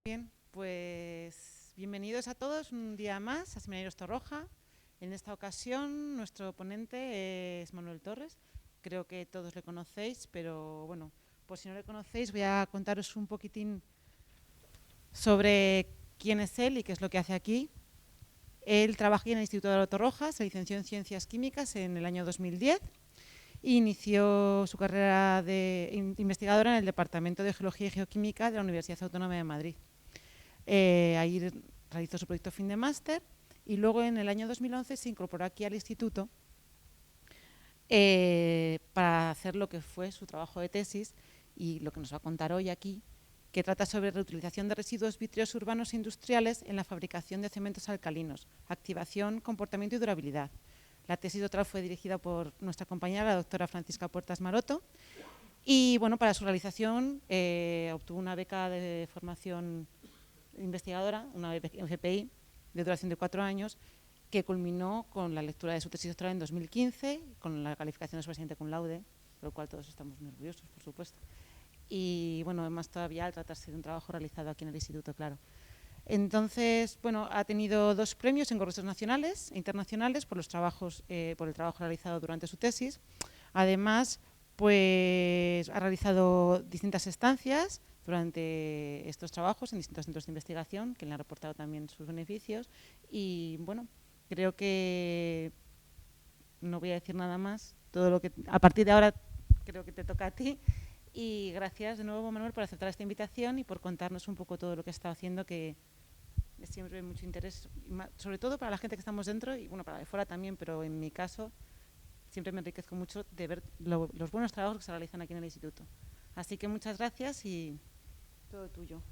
Bien, pues bienvenidos a todos un día más a Seminarios Torroja. En esta ocasión nuestro ponente es Manuel Torres. Creo que todos le conocéis, pero bueno, por si no le conocéis voy a contaros un poquitín sobre quién es él y qué es lo que hace aquí. Él trabaja en el Instituto de Torroja, se licenció en Ciencias Químicas en el año 2010 e inició su carrera de investigadora en el Departamento de Geología y Geoquímica de la Universidad Autónoma de Madrid. Ahí realizó su proyecto fin de máster y luego en el año 2011 se incorporó aquí al instituto para hacer lo que fue su trabajo de tesis y lo que nos va a contar hoy aquí, que trata sobre reutilización de residuos vítreos urbanos e industriales en la fabricación de cementos alcalinos, activación, comportamiento y durabilidad. La tesis doctoral fue dirigida por nuestra compañera, la doctora Francisca Puertas Maroto, y bueno, para su realización obtuvo una beca de formación investigadora, una FPI, de duración de 4 años, que culminó con la lectura de su tesis doctoral en 2015, con la calificación de sobresaliente cum laude, por lo cual todos estamos muy orgullosos, por supuesto. Y bueno, además todavía al tratarse de un trabajo realizado aquí en el instituto, claro. Entonces, bueno, ha tenido 2 premios en congresos nacionales e internacionales por los trabajos, por el trabajo realizado durante su tesis. Además, pues ha realizado distintas estancias durante estos trabajos en distintos centros de investigación que le han reportado también sus beneficios y bueno, creo que no voy a decir nada más, todo lo que a partir de ahora creo que te toca a ti y gracias de nuevo Manuel por aceptar esta invitación y por contarnos un poco todo lo que está haciendo, que es siempre mucho interés, sobre todo para la gente que estamos dentro y bueno, para de fuera también, pero en mi caso siempre me enriquezco mucho de ver los buenos trabajos que se realizan aquí en el instituto. Así que muchas gracias y todo tuyo.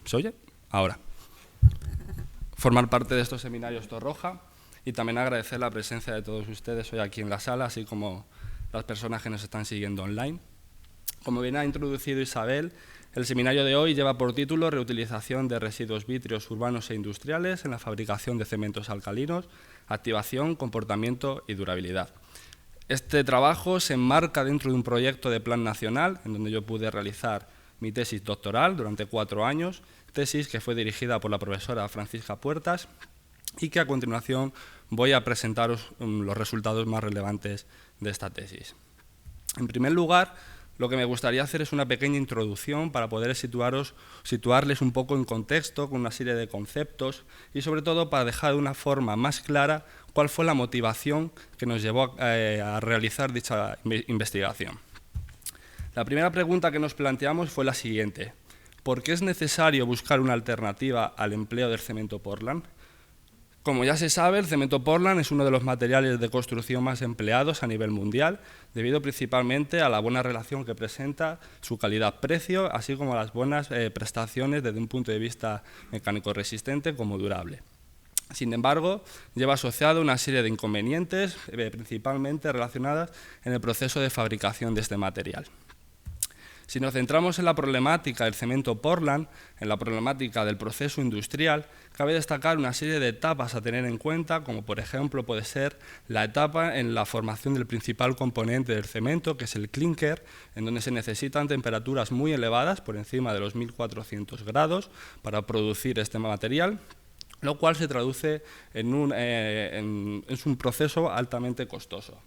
¿Se oye? Ahora. Formar parte de estos seminarios Torroja y también agradecer la presencia de todos ustedes hoy aquí en la sala, así como las personas que nos están siguiendo online. Como bien ha introducido Isabel, el seminario de hoy lleva por título Reutilización de residuos vítreos urbanos e industriales en la fabricación de cementos alcalinos, activación, comportamiento y durabilidad. Este trabajo se enmarca dentro de un proyecto de plan nacional en donde yo pude realizar mi tesis doctoral durante 4 años, tesis que fue dirigida por la profesora Francisca Puertas y que a continuación voy a presentaros los resultados más relevantes de esta tesis. En primer lugar, lo que me gustaría hacer es una pequeña introducción para poder situarles un poco en contexto con una serie de conceptos y sobre todo para dejar de una forma más clara cuál fue la motivación que nos llevó a realizar dicha investigación. La primera pregunta que nos planteamos fue la siguiente: ¿por qué es necesario buscar una alternativa al empleo del cemento Portland? Como ya se sabe, el cemento Portland es uno de los materiales de construcción más empleados a nivel mundial, debido principalmente a la buena relación que presenta su calidad-precio, así como a las buenas prestaciones desde un punto de vista mecánico resistente como durable. Sin embargo, lleva asociado una serie de inconvenientes, principalmente relacionadas en el proceso de fabricación de este material. Si nos centramos en la problemática del cemento Portland, en la problemática del proceso industrial, cabe destacar una serie de etapas a tener en cuenta, como por ejemplo puede ser la etapa en la formación del principal componente del cemento, que es el clinker, en donde se necesitan temperaturas muy elevadas, por encima de los 1400 grados, para producir este material, lo cual se traduce en un proceso altamente costoso.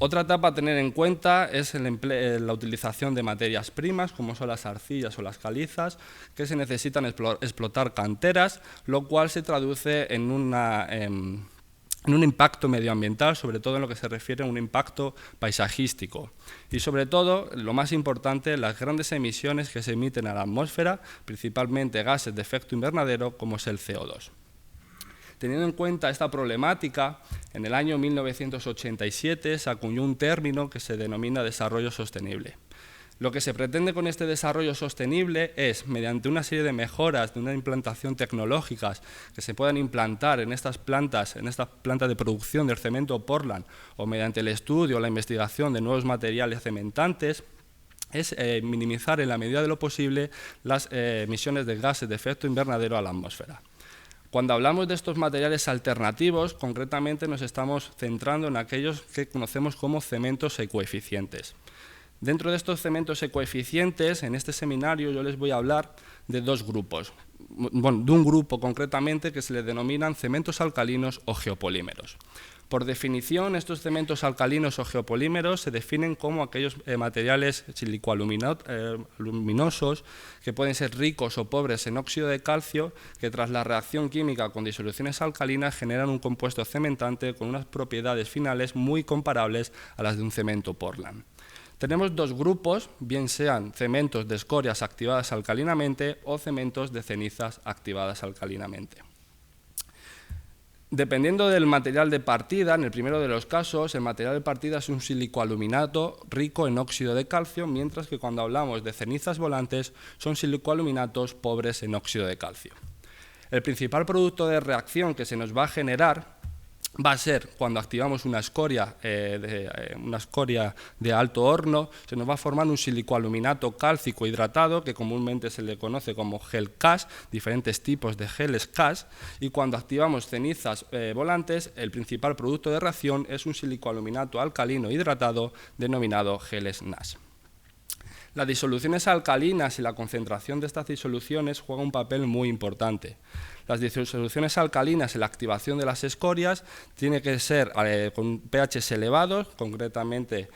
Otra etapa a tener en cuenta es la utilización de materias primas, como son las arcillas o las calizas, que se necesitan explotar canteras, lo cual se traduce en un impacto medioambiental, sobre todo en lo que se refiere a un impacto paisajístico. Y sobre todo, lo más importante, las grandes emisiones que se emiten a la atmósfera, principalmente gases de efecto invernadero, como es el CO2. Teniendo en cuenta esta problemática, en el año 1987 se acuñó un término que se denomina desarrollo sostenible. Lo que se pretende con este desarrollo sostenible es, mediante una serie de mejoras de una implantación tecnológicas que se puedan implantar en estas plantas de producción del cemento Portland, o mediante el estudio o la investigación de nuevos materiales cementantes, es minimizar en la medida de lo posible las emisiones de gases de efecto invernadero a la atmósfera. Cuando hablamos de estos materiales alternativos, concretamente nos estamos centrando en aquellos que conocemos como cementos ecoeficientes. Dentro de estos cementos ecoeficientes, en este seminario yo les voy a hablar de dos grupos. Bueno, de un grupo concretamente que se le denominan cementos alcalinos o geopolímeros. Por definición, estos cementos alcalinos o geopolímeros se definen como aquellos materiales silicoaluminosos que pueden ser ricos o pobres en óxido de calcio, que tras la reacción química con disoluciones alcalinas generan un compuesto cementante con unas propiedades finales muy comparables a las de un cemento Portland. Tenemos dos grupos, bien sean cementos de escorias activadas alcalinamente o cementos de cenizas activadas alcalinamente. Dependiendo del material de partida, en el primero de los casos, el material de partida es un silicoaluminato rico en óxido de calcio, mientras que cuando hablamos de cenizas volantes son silicoaluminatos pobres en óxido de calcio. El principal producto de reacción que se nos va a generar va a ser cuando activamos una escoria de alto horno, se nos va a formar un silicoaluminato cálcico hidratado, que comúnmente se le conoce como gel CAS, diferentes tipos de geles CAS, y cuando activamos cenizas volantes, el principal producto de reacción es un silicoaluminato alcalino hidratado denominado geles NAS. Las disoluciones alcalinas y la concentración de estas disoluciones juega un papel muy importante. Las disoluciones alcalinas en la activación de las escorias tiene que ser con pHs elevados, concretamente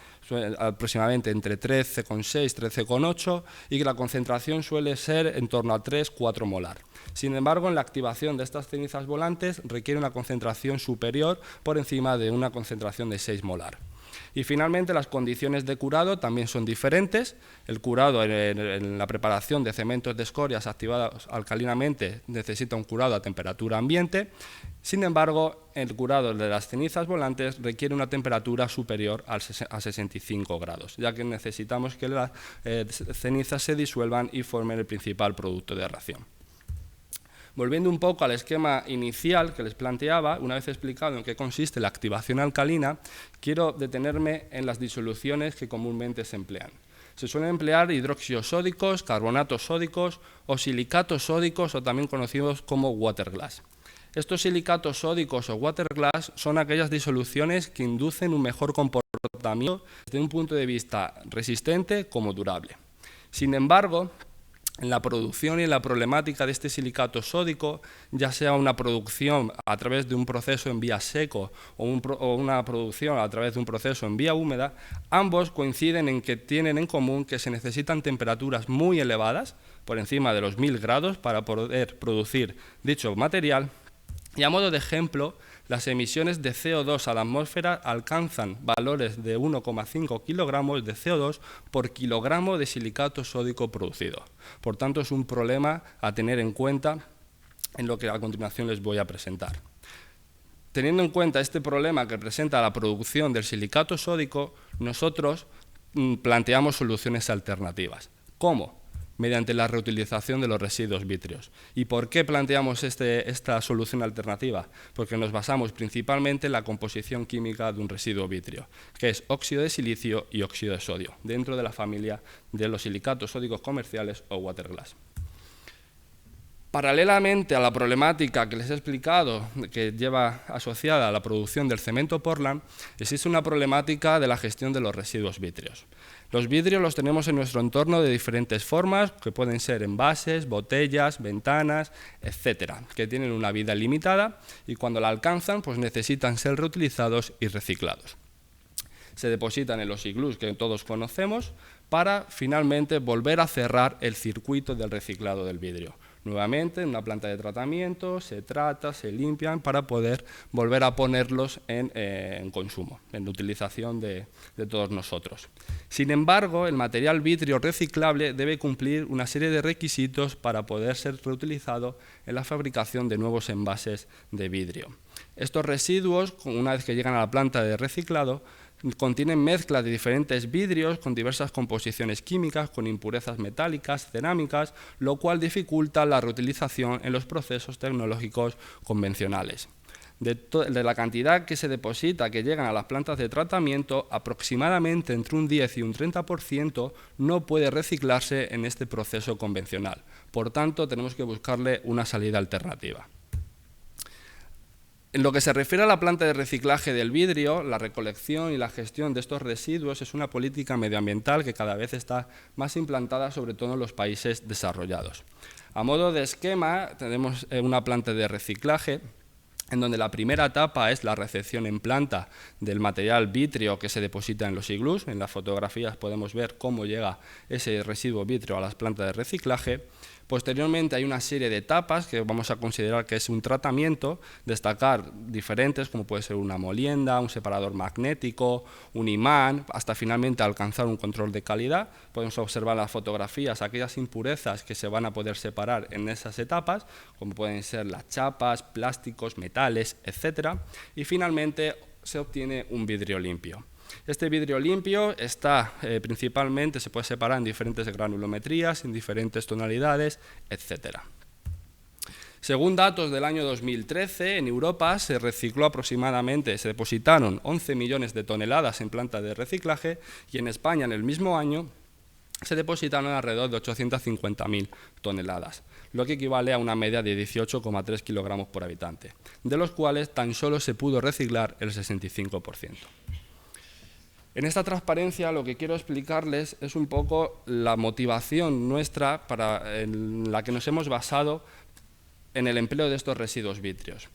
aproximadamente entre 13,6 y 13,8, y que la concentración suele ser en torno a 3-4 molar. Sin embargo, en la activación de estas cenizas volantes requiere una concentración superior por encima de una concentración de 6 molar. Y finalmente las condiciones de curado también son diferentes. El curado en la preparación de cementos de escorias activados alcalinamente necesita un curado a temperatura ambiente. Sin embargo, el curado de las cenizas volantes requiere una temperatura superior a 65 grados, ya que necesitamos que las cenizas se disuelvan y formen el principal producto de reacción. Volviendo un poco al esquema inicial que les planteaba, una vez explicado en qué consiste la activación alcalina, quiero detenerme en las disoluciones que comúnmente se emplean. Se suelen emplear hidróxidos sódicos, carbonatos sódicos o silicatos sódicos, o también conocidos como waterglass. Estos silicatos sódicos o waterglass son aquellas disoluciones que inducen un mejor comportamiento desde un punto de vista resistente como durable. Sin embargo, en la producción y en la problemática de este silicato sódico, ya sea una producción a través de un proceso en vía seco o una producción a través de un proceso en vía húmeda, ambos coinciden en que tienen en común que se necesitan temperaturas muy elevadas, por encima de los 1000 grados, para poder producir dicho material. Y a modo de ejemplo, las emisiones de CO2 a la atmósfera alcanzan valores de 1,5 kilogramos de CO2 por kilogramo de silicato sódico producido. Por tanto, es un problema a tener en cuenta en lo que a continuación les voy a presentar. Teniendo en cuenta este problema que presenta la producción del silicato sódico, nosotros planteamos soluciones alternativas. ¿Cómo? Mediante la reutilización de los residuos vítreos. ¿Y por qué planteamos esta solución alternativa? Porque nos basamos principalmente en la composición química de un residuo vítreo, que es óxido de silicio y óxido de sodio, dentro de la familia de los silicatos sódicos comerciales o waterglass. Paralelamente a la problemática que les he explicado, que lleva asociada a la producción del cemento Portland, existe una problemática de la gestión de los residuos vítreos. Los vidrios los tenemos en nuestro entorno de diferentes formas, que pueden ser envases, botellas, ventanas, etcétera, que tienen una vida limitada y cuando la alcanzan pues necesitan ser reutilizados y reciclados. Se depositan en los iglús que todos conocemos para finalmente volver a cerrar el circuito del reciclado del vidrio. Nuevamente, en una planta de tratamiento, se trata, se limpian para poder volver a ponerlos en consumo, en utilización de todos nosotros. Sin embargo, el material vitrio reciclable debe cumplir una serie de requisitos para poder ser reutilizado en la fabricación de nuevos envases de vidrio. Estos residuos, una vez que llegan a la planta de reciclado, contienen mezclas de diferentes vidrios con diversas composiciones químicas, con impurezas metálicas, cerámicas, lo cual dificulta la reutilización en los procesos tecnológicos convencionales. De la cantidad que se deposita, que llegan a las plantas de tratamiento, aproximadamente entre un 10 y un 30% no puede reciclarse en este proceso convencional. Por tanto, tenemos que buscarle una salida alternativa. En lo que se refiere a la planta de reciclaje del vidrio, la recolección y la gestión de estos residuos es una política medioambiental que cada vez está más implantada, sobre todo en los países desarrollados. A modo de esquema, tenemos una planta de reciclaje en donde la primera etapa es la recepción en planta del material vítreo que se deposita en los iglús. En las fotografías podemos ver cómo llega ese residuo vítreo a las plantas de reciclaje. Posteriormente hay una serie de etapas que vamos a considerar que es un tratamiento, destacar diferentes como puede ser una molienda, un separador magnético, un imán, hasta finalmente alcanzar un control de calidad. Podemos observar en las fotografías aquellas impurezas que se van a poder separar en esas etapas, como pueden ser las chapas, plásticos, metales, etc. Y finalmente se obtiene un vidrio limpio. Este vidrio limpio está principalmente, se puede separar en diferentes granulometrías, en diferentes tonalidades, etc. Según datos del año 2013, en Europa se recicló aproximadamente, se depositaron 11 millones de toneladas en plantas de reciclaje y en España en el mismo año se depositaron alrededor de 850.000 toneladas, lo que equivale a una media de 18,3 kilogramos por habitante, de los cuales tan solo se pudo reciclar el 65%. En esta transparencia lo que quiero explicarles es un poco la motivación nuestra en la que nos hemos basado en el empleo de estos residuos vítreos.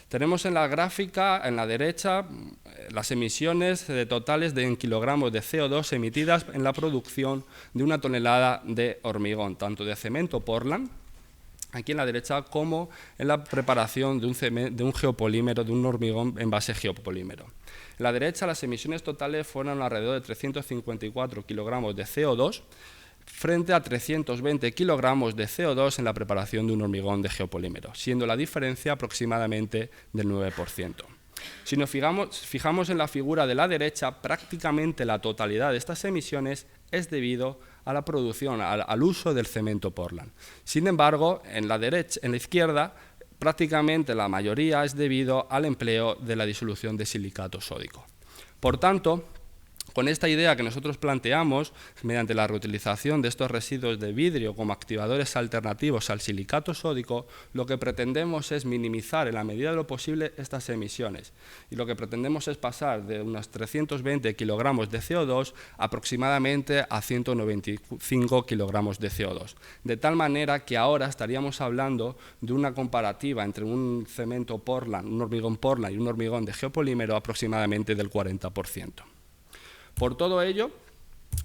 Tenemos en la gráfica, en la derecha, las emisiones totales en kilogramos de CO2 emitidas en la producción de una tonelada de hormigón, tanto de cemento Portland, aquí en la derecha, como en la preparación de un geopolímero, de un hormigón en base geopolímero. En la derecha, las emisiones totales fueron alrededor de 354 kilogramos de CO2 frente a 320 kilogramos de CO2 en la preparación de un hormigón de geopolímero, siendo la diferencia aproximadamente del 9%. Si nos fijamos en la figura de la derecha, prácticamente la totalidad de estas emisiones es debido a la producción, al uso del cemento Portland. Sin embargo, en la izquierda, prácticamente la mayoría es debido al empleo de la disolución de silicato sódico. Por tanto, con esta idea que nosotros planteamos, mediante la reutilización de estos residuos de vidrio como activadores alternativos al silicato sódico, lo que pretendemos es minimizar en la medida de lo posible estas emisiones. Y lo que pretendemos es pasar de unos 320 kilogramos de CO2 aproximadamente a 195 kilogramos de CO2. De tal manera que ahora estaríamos hablando de una comparativa entre un cemento Portland, un hormigón Portland y un hormigón de geopolímero aproximadamente del 40%. Por todo ello,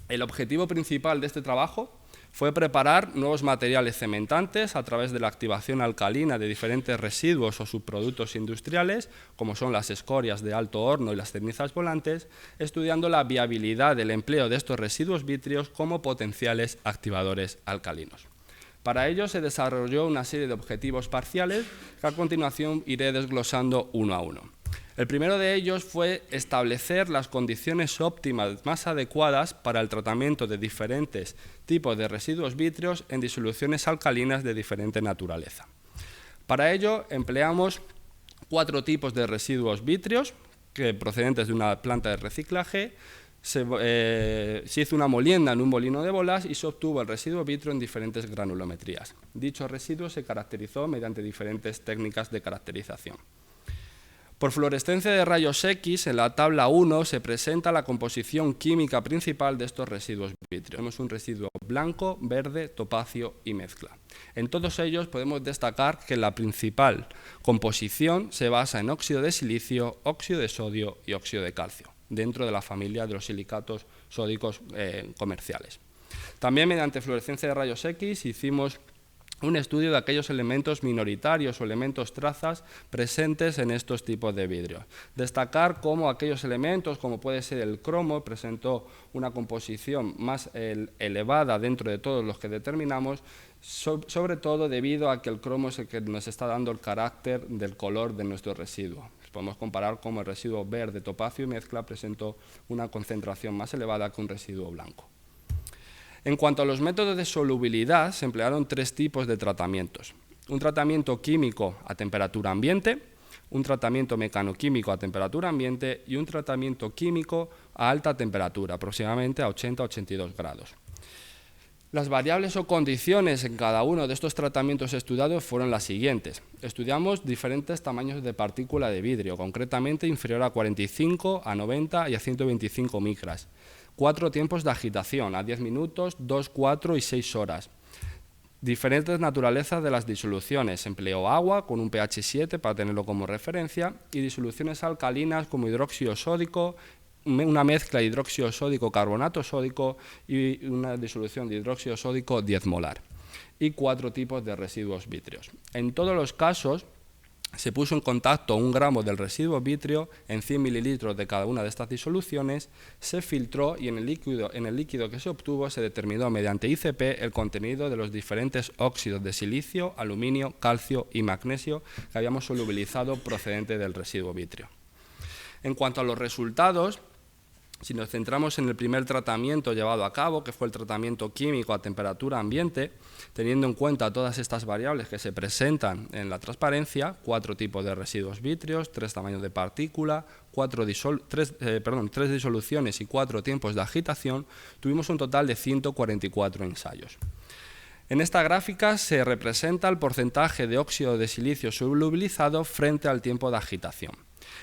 el objetivo principal de este trabajo fue preparar nuevos materiales cementantes a través de la activación alcalina de diferentes residuos o subproductos industriales, como son las escorias de alto horno y las cenizas volantes, estudiando la viabilidad del empleo de estos residuos vítreos como potenciales activadores alcalinos. Para ello se desarrolló una serie de objetivos parciales que a continuación iré desglosando uno a uno. El primero de ellos fue establecer las condiciones óptimas más adecuadas para el tratamiento de diferentes tipos de residuos vítreos en disoluciones alcalinas de diferente naturaleza. Para ello empleamos 4 tipos de residuos vítreos procedentes de una planta de reciclaje. Se hizo una molienda en un molino de bolas y se obtuvo el residuo vítreo en diferentes granulometrías. Dicho residuo se caracterizó mediante diferentes técnicas de caracterización. Por fluorescencia de rayos X, en la tabla 1 se presenta la composición química principal de estos residuos vítreos. Tenemos un residuo blanco, verde, topacio y mezcla. En todos ellos podemos destacar que la principal composición se basa en óxido de silicio, óxido de sodio y óxido de calcio, dentro de la familia de los silicatos sódicos comerciales. También mediante fluorescencia de rayos X hicimos un estudio de aquellos elementos minoritarios o elementos trazas presentes en estos tipos de vidrio. Destacar cómo aquellos elementos, como puede ser el cromo, presentó una composición más elevada dentro de todos los que determinamos, sobre todo debido a que el cromo es el que nos está dando el carácter del color de nuestro residuo. Podemos comparar cómo el residuo verde, topacio y mezcla presentó una concentración más elevada que un residuo blanco. En cuanto a los métodos de solubilidad, se emplearon 3 tipos de tratamientos. Un tratamiento químico a temperatura ambiente, un tratamiento mecanoquímico a temperatura ambiente y un tratamiento químico a alta temperatura, aproximadamente a 80-82 grados. Las variables o condiciones en cada uno de estos tratamientos estudiados fueron las siguientes. Estudiamos diferentes tamaños de partícula de vidrio, concretamente inferior a 45, a 90 y a 125 micras. 4 tiempos de agitación, a 10 minutos, 2, 4 y 6 horas. Diferentes naturalezas de las disoluciones. Empleó agua con un pH 7 para tenerlo como referencia y disoluciones alcalinas como hidróxido sódico, una mezcla de hidróxido sódico, carbonato sódico y una disolución de hidróxido sódico 10 molar. Y 4 tipos de residuos vítreos. En todos los casos se puso en contacto 1 gramo del residuo vítreo en 100 mililitros de cada una de estas disoluciones, se filtró y en el líquido que se obtuvo se determinó mediante ICP el contenido de los diferentes óxidos de silicio, aluminio, calcio y magnesio que habíamos solubilizado procedente del residuo vítreo. En cuanto a los resultados, si nos centramos en el primer tratamiento llevado a cabo, que fue el tratamiento químico a temperatura ambiente, teniendo en cuenta todas estas variables que se presentan en la transparencia, 4 tipos de residuos vítreos, 3 tamaños de partícula, 3 disoluciones y 4 tiempos de agitación, tuvimos un total de 144 ensayos. En esta gráfica se representa el porcentaje de óxido de silicio solubilizado frente al tiempo de agitación.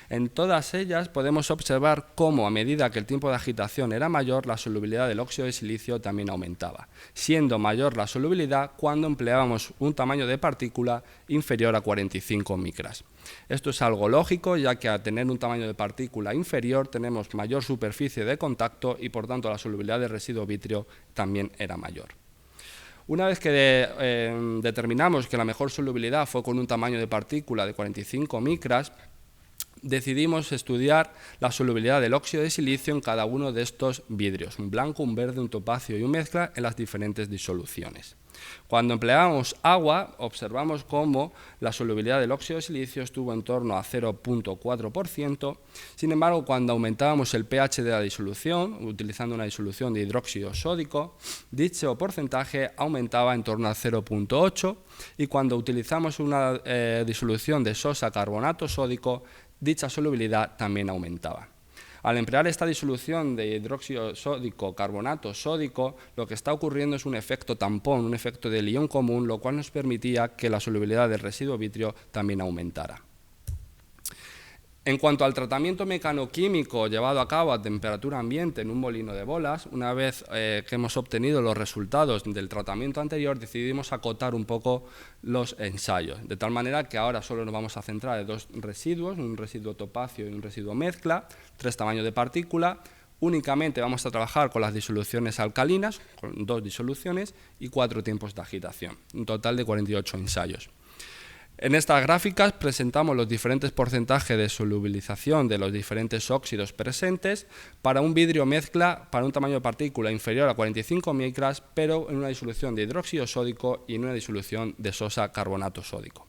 En todas ellas podemos observar cómo a medida que el tiempo de agitación era mayor, la solubilidad del óxido de silicio también aumentaba, siendo mayor la solubilidad cuando empleábamos un tamaño de partícula inferior a 45 micras. Esto es algo lógico, ya que al tener un tamaño de partícula inferior tenemos mayor superficie de contacto y por tanto la solubilidad del residuo vítreo también era mayor. Una vez que determinamos que la mejor solubilidad fue con un tamaño de partícula de 45 micras, decidimos estudiar la solubilidad del óxido de silicio en cada uno de estos vidrios, un blanco, un verde, un topacio y un mezcla en las diferentes disoluciones. Cuando empleamos agua, observamos cómo la solubilidad del óxido de silicio estuvo en torno a 0,4%, sin embargo, cuando aumentábamos el pH de la disolución, utilizando una disolución de hidróxido sódico, dicho porcentaje aumentaba en torno a 0,8%, y cuando utilizamos una disolución de sosa carbonato sódico, dicha solubilidad también aumentaba. Al emplear esta disolución de hidróxido sódico, carbonato sódico, lo que está ocurriendo es un efecto tampón, un efecto de ion común, lo cual nos permitía que la solubilidad del residuo vítreo también aumentara. En cuanto al tratamiento mecanoquímico llevado a cabo a temperatura ambiente en un molino de bolas, una vez que hemos obtenido los resultados del tratamiento anterior, decidimos acotar un poco los ensayos, de tal manera que ahora solo nos vamos a centrar en 2 residuos, un residuo topacio y un residuo mezcla, 3 tamaños de partícula. Únicamente vamos a trabajar con las disoluciones alcalinas, con 2 disoluciones y 4 tiempos de agitación, un total de 48 ensayos. En estas gráficas presentamos los diferentes porcentajes de solubilización de los diferentes óxidos presentes para un vidrio mezcla para un tamaño de partícula inferior a 45 micras, pero en una disolución de hidróxido sódico y en una disolución de sosa carbonato sódico.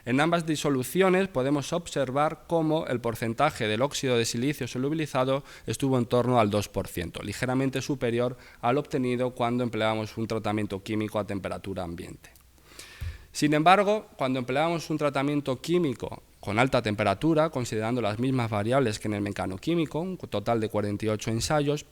En ambas disoluciones podemos observar cómo el porcentaje del óxido de silicio solubilizado estuvo en torno al 2%, ligeramente superior al obtenido cuando empleamos un tratamiento químico a temperatura ambiente. Sin embargo, cuando empleamos un tratamiento químico con alta temperatura, considerando las mismas variables que en el mecanoquímico, un total de 48 ensayos,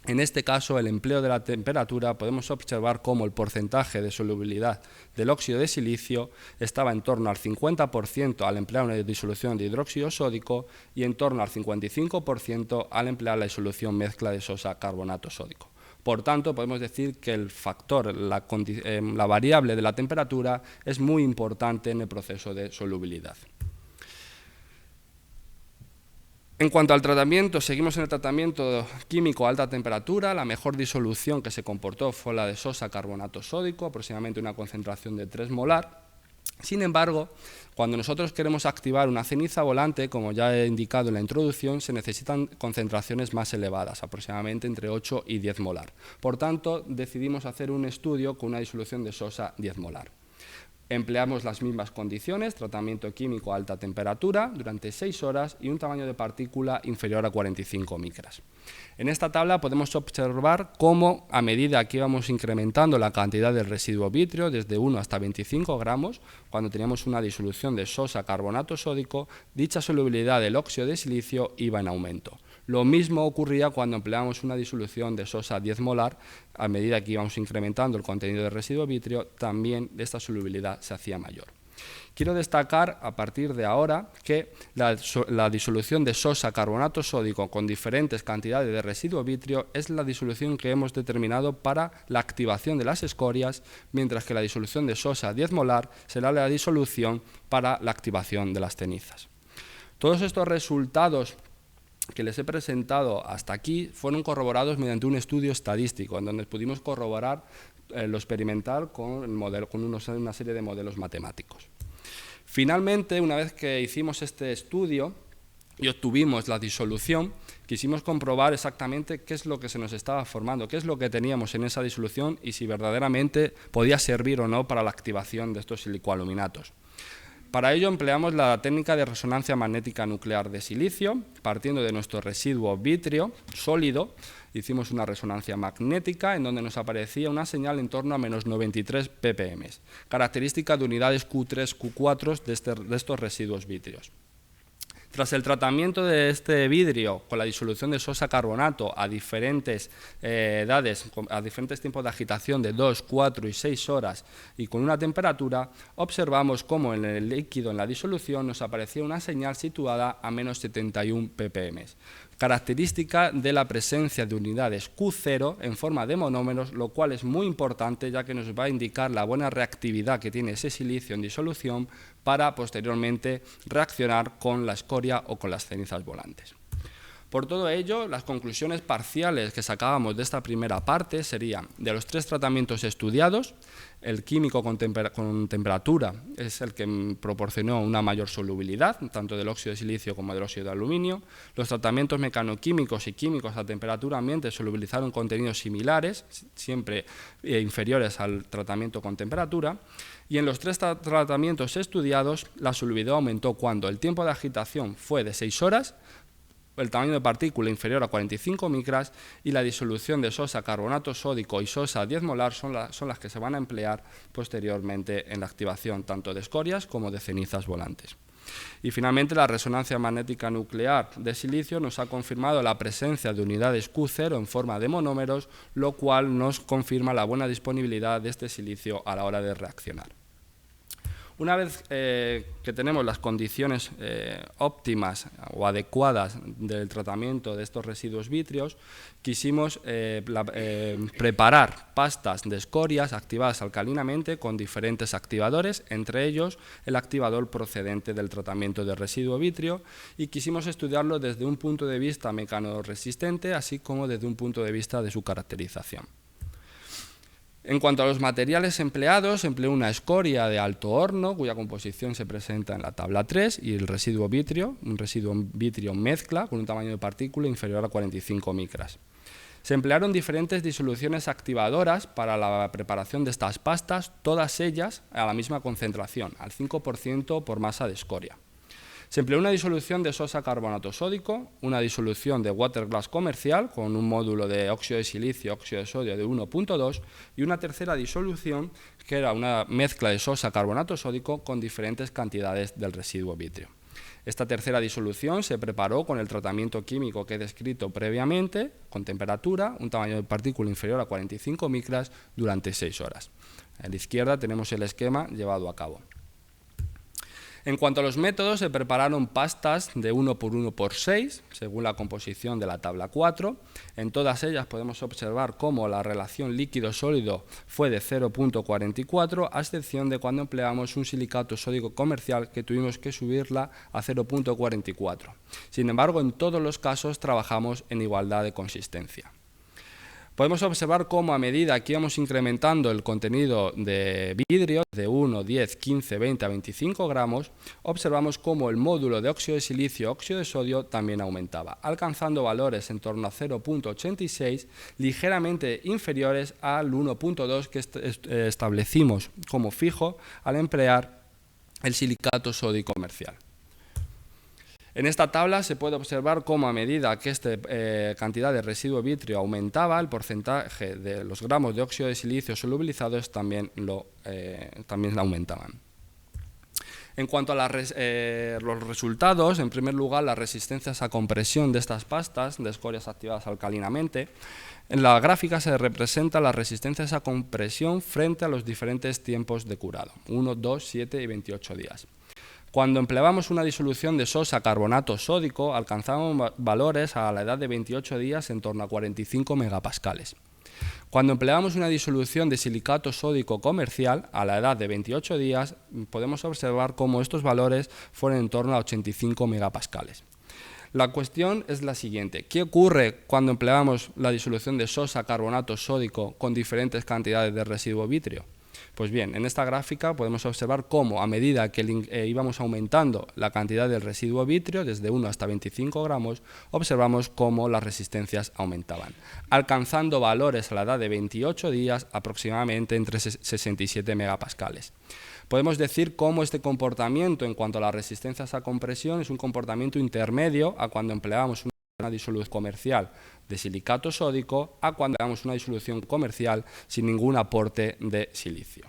en este caso el empleo de la temperatura podemos observar cómo el porcentaje de solubilidad del óxido de silicio estaba en torno al 50% al emplear una disolución de hidróxido sódico y en torno al 55% al emplear la disolución mezcla de sosa carbonato sódico. Por tanto, podemos decir que el factor, la variable de la temperatura es muy importante en el proceso de solubilidad. En cuanto al tratamiento, seguimos en el tratamiento químico a alta temperatura. La mejor disolución que se comportó fue la de sosa carbonato sódico, aproximadamente una concentración de 3 molar. Sin embargo, cuando nosotros queremos activar una ceniza volante, como ya he indicado en la introducción, se necesitan concentraciones más elevadas, aproximadamente entre 8 y 10 molar. Por tanto, decidimos hacer un estudio con una disolución de sosa 10 molar. Empleamos las mismas condiciones, tratamiento químico a alta temperatura durante 6 horas y un tamaño de partícula inferior a 45 micras. En esta tabla podemos observar cómo, a medida que íbamos incrementando la cantidad del residuo vítreo, desde 1 hasta 25 gramos, cuando teníamos una disolución de sosa carbonato sódico, dicha solubilidad del óxido de silicio iba en aumento. Lo mismo ocurría cuando empleamos una disolución de sosa 10 molar, a medida que íbamos incrementando el contenido de residuo vítreo, también esta solubilidad se hacía mayor. Quiero destacar a partir de ahora que la disolución de sosa carbonato sódico con diferentes cantidades de residuo vítreo es la disolución que hemos determinado para la activación de las escorias, mientras que la disolución de sosa 10 molar será la disolución para la activación de las cenizas. Todos estos resultados que les he presentado hasta aquí fueron corroborados mediante un estudio estadístico, en donde pudimos corroborar lo experimental con una serie de modelos matemáticos. Finalmente, una vez que hicimos este estudio y obtuvimos la disolución, quisimos comprobar exactamente qué es lo que se nos estaba formando, qué es lo que teníamos en esa disolución y si verdaderamente podía servir o no para la activación de estos silicoaluminatos. Para ello empleamos la técnica de resonancia magnética nuclear de silicio, partiendo de nuestro residuo vítreo sólido. Hicimos una resonancia magnética en donde nos aparecía una señal en torno a menos 93 ppm, característica de unidades Q3, Q4 de estos residuos vítreos. Tras el tratamiento de este vidrio con la disolución de sosa carbonato a diferentes edades, a diferentes tiempos de agitación de 2, 4 y 6 horas y con una temperatura, observamos cómo en el líquido, en la disolución, nos aparecía una señal situada a menos 71 ppm, característica de la presencia de unidades Q0 en forma de monómeros, lo cual es muy importante ya que nos va a indicar la buena reactividad que tiene ese silicio en disolución para posteriormente reaccionar con la escoria o con las cenizas volantes. Por todo ello, las conclusiones parciales que sacábamos de esta primera parte serían: de los 3 tratamientos estudiados, el químico con temperatura es el que proporcionó una mayor solubilidad, tanto del óxido de silicio como del óxido de aluminio. Los tratamientos mecanoquímicos y químicos a temperatura ambiente solubilizaron contenidos similares, siempre inferiores al tratamiento con temperatura. Y en los 3 tratamientos estudiados, la solubilidad aumentó cuando el tiempo de agitación fue de 6 horas, el tamaño de partícula inferior a 45 micras y la disolución de sosa carbonato sódico y sosa 10 molar son las que se van a emplear posteriormente en la activación tanto de escorias como de cenizas volantes. Y finalmente, la resonancia magnética nuclear de silicio nos ha confirmado la presencia de unidades Q0 en forma de monómeros, lo cual nos confirma la buena disponibilidad de este silicio a la hora de reaccionar. Una vez que tenemos las condiciones óptimas o adecuadas del tratamiento de estos residuos vítreos, quisimos preparar pastas de escorias activadas alcalinamente con diferentes activadores, entre ellos el activador procedente del tratamiento de residuo vítreo, y quisimos estudiarlo desde un punto de vista mecanoresistente, así como desde un punto de vista de su caracterización. En cuanto a los materiales empleados, empleó una escoria de alto horno, cuya composición se presenta en la tabla 3, y el residuo vítreo, un residuo vítreo mezcla con un tamaño de partícula inferior a 45 micras. Se emplearon diferentes disoluciones activadoras para la preparación de estas pastas, todas ellas a la misma concentración, al 5% por masa de escoria. Se empleó una disolución de sosa carbonato sódico, una disolución de waterglass comercial con un módulo de óxido de silicio, óxido de sodio de 1.2 y una tercera disolución que era una mezcla de sosa carbonato sódico con diferentes cantidades del residuo vítreo. Esta tercera disolución se preparó con el tratamiento químico que he descrito previamente, con temperatura, un tamaño de partícula inferior a 45 micras durante 6 horas. A la izquierda tenemos el esquema llevado a cabo. En cuanto a los métodos, se prepararon pastas de 1 por 1 por 6, según la composición de la tabla 4. En todas ellas podemos observar cómo la relación líquido-sólido fue de 0.44, a excepción de cuando empleamos un silicato sódico comercial que tuvimos que subirla a 0.44. Sin embargo, en todos los casos trabajamos en igualdad de consistencia. Podemos observar cómo a medida que íbamos incrementando el contenido de vidrio de 1, 10, 15, 20 a 25 gramos, observamos cómo el módulo de óxido de silicio, óxido de sodio también aumentaba, alcanzando valores en torno a 0,86, ligeramente inferiores al 1,2 que establecimos como fijo al emplear el silicato sódico comercial. En esta tabla se puede observar cómo a medida que esta cantidad de residuo vítreo aumentaba, el porcentaje de los gramos de óxido de silicio solubilizados también aumentaban. En cuanto a los resultados, en primer lugar, las resistencias a compresión de estas pastas de escorias activadas alcalinamente. En la gráfica se representa las resistencias a compresión frente a los diferentes tiempos de curado, 1, 2, 7 y 28 días. Cuando empleábamos una disolución de sosa carbonato sódico, alcanzábamos valores a la edad de 28 días en torno a 45 megapascales. Cuando empleamos una disolución de silicato sódico comercial, a la edad de 28 días, podemos observar cómo estos valores fueron en torno a 85 megapascales. La cuestión es la siguiente: ¿qué ocurre cuando empleamos la disolución de sosa carbonato sódico con diferentes cantidades de residuo vítreo? Pues bien, en esta gráfica podemos observar cómo a medida que íbamos aumentando la cantidad del residuo vítreo, desde 1 hasta 25 gramos, observamos cómo las resistencias aumentaban, alcanzando valores a la edad de 28 días aproximadamente entre 67 megapascales. Podemos decir cómo este comportamiento en cuanto a las resistencias a compresión es un comportamiento intermedio a cuando empleamos una disolución comercial de silicato sódico a cuando empleamos una disolución comercial sin ningún aporte de silicio.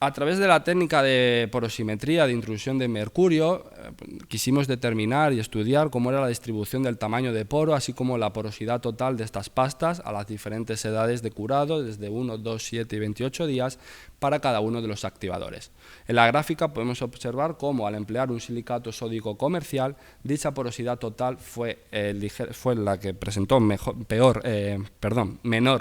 A través de la técnica de porosimetría de intrusión de mercurio, quisimos determinar y estudiar cómo era la distribución del tamaño de poro, así como la porosidad total de estas pastas a las diferentes edades de curado, desde 1, 2, 7 y 28 días, para cada uno de los activadores. En la gráfica podemos observar cómo al emplear un silicato sódico comercial, dicha porosidad total fue la que presentó menor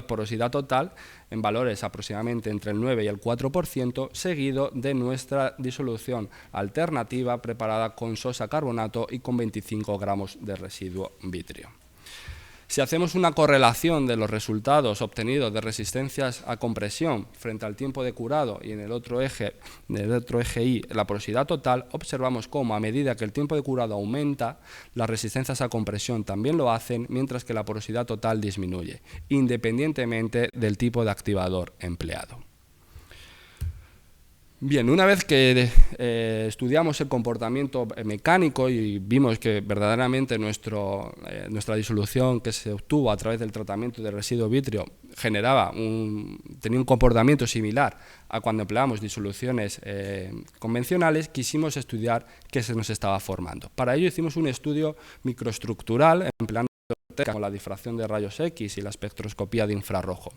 porosidad total, en valores aproximadamente entre el 9 y el 4%, seguido de nuestra disolución alternativa preparada con sosa carbonato y con 25 gramos de residuo vítreo. Si hacemos una correlación de los resultados obtenidos de resistencias a compresión frente al tiempo de curado y en el otro eje Y, la porosidad total, observamos cómo a medida que el tiempo de curado aumenta, las resistencias a compresión también lo hacen, mientras que la porosidad total disminuye, independientemente del tipo de activador empleado. Bien, una vez que estudiamos el comportamiento mecánico y vimos que verdaderamente nuestra disolución que se obtuvo a través del tratamiento de residuo vítreo tenía un comportamiento similar a cuando empleamos disoluciones convencionales, quisimos estudiar qué se nos estaba formando. Para ello hicimos un estudio microestructural empleando técnicas como la difracción de rayos X y la espectroscopía de infrarrojo.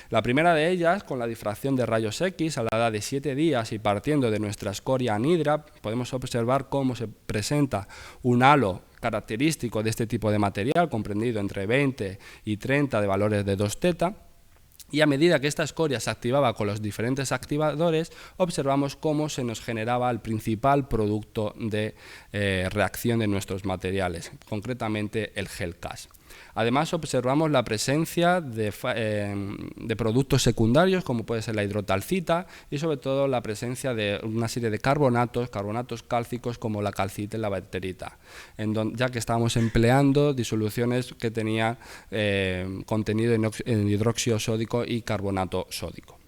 La primera de ellas, con la difracción de rayos X a la edad de 7 días y partiendo de nuestra escoria anhidra, podemos observar cómo se presenta un halo característico de este tipo de material, comprendido entre 20 y 30 de valores de 2 teta, y a medida que esta escoria se activaba con los diferentes activadores, observamos cómo se nos generaba el principal producto de reacción de nuestros materiales, concretamente el gel CAS. Además, observamos la presencia de productos secundarios, como puede ser la hidrotalcita, y sobre todo la presencia de una serie de carbonatos cálcicos como la calcita y la bacterita, ya que estábamos empleando disoluciones que tenían contenido en hidróxido sódico y carbonato sódico.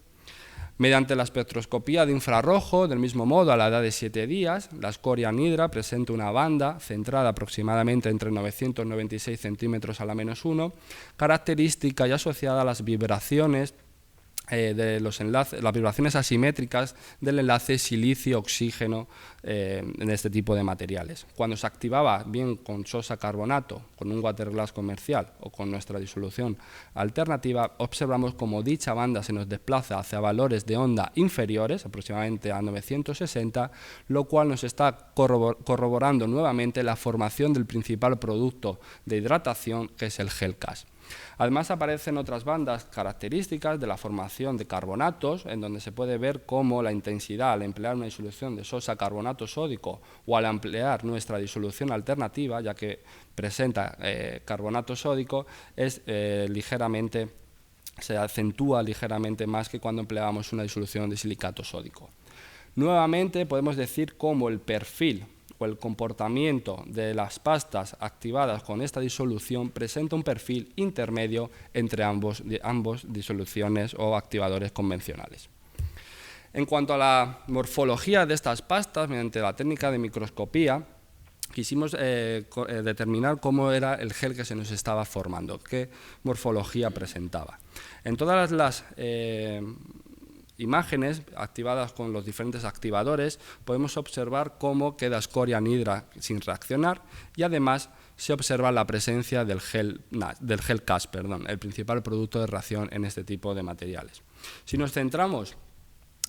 Mediante la espectroscopía de infrarrojo, del mismo modo, a la edad de 7 días, la escoria anhidra presenta una banda centrada aproximadamente entre 996 centímetros a la -1, característica y asociada a las vibraciones las vibraciones asimétricas del enlace silicio-oxígeno en este tipo de materiales. Cuando se activaba bien con sosa carbonato, con un water glass comercial o con nuestra disolución alternativa, observamos como dicha banda se nos desplaza hacia valores de onda inferiores, aproximadamente a 960, lo cual nos está corroborando nuevamente la formación del principal producto de hidratación, que es el gel CAS. Además, aparecen otras bandas características de la formación de carbonatos, en donde se puede ver cómo la intensidad al emplear una disolución de sosa carbonato sódico o al emplear nuestra disolución alternativa, ya que presenta carbonato sódico, se acentúa ligeramente más que cuando empleábamos una disolución de silicato sódico. Nuevamente, podemos decir cómo el perfil o el comportamiento de las pastas activadas con esta disolución presenta un perfil intermedio entre ambos disoluciones o activadores convencionales. En cuanto a la morfología de estas pastas, mediante la técnica de microscopía, quisimos determinar cómo era el gel que se nos estaba formando, qué morfología presentaba. En todas las imágenes activadas con los diferentes activadores, podemos observar cómo queda escoria anhidra sin reaccionar y además se observa la presencia del gel CAS, el principal producto de reacción en este tipo de materiales. Si nos centramos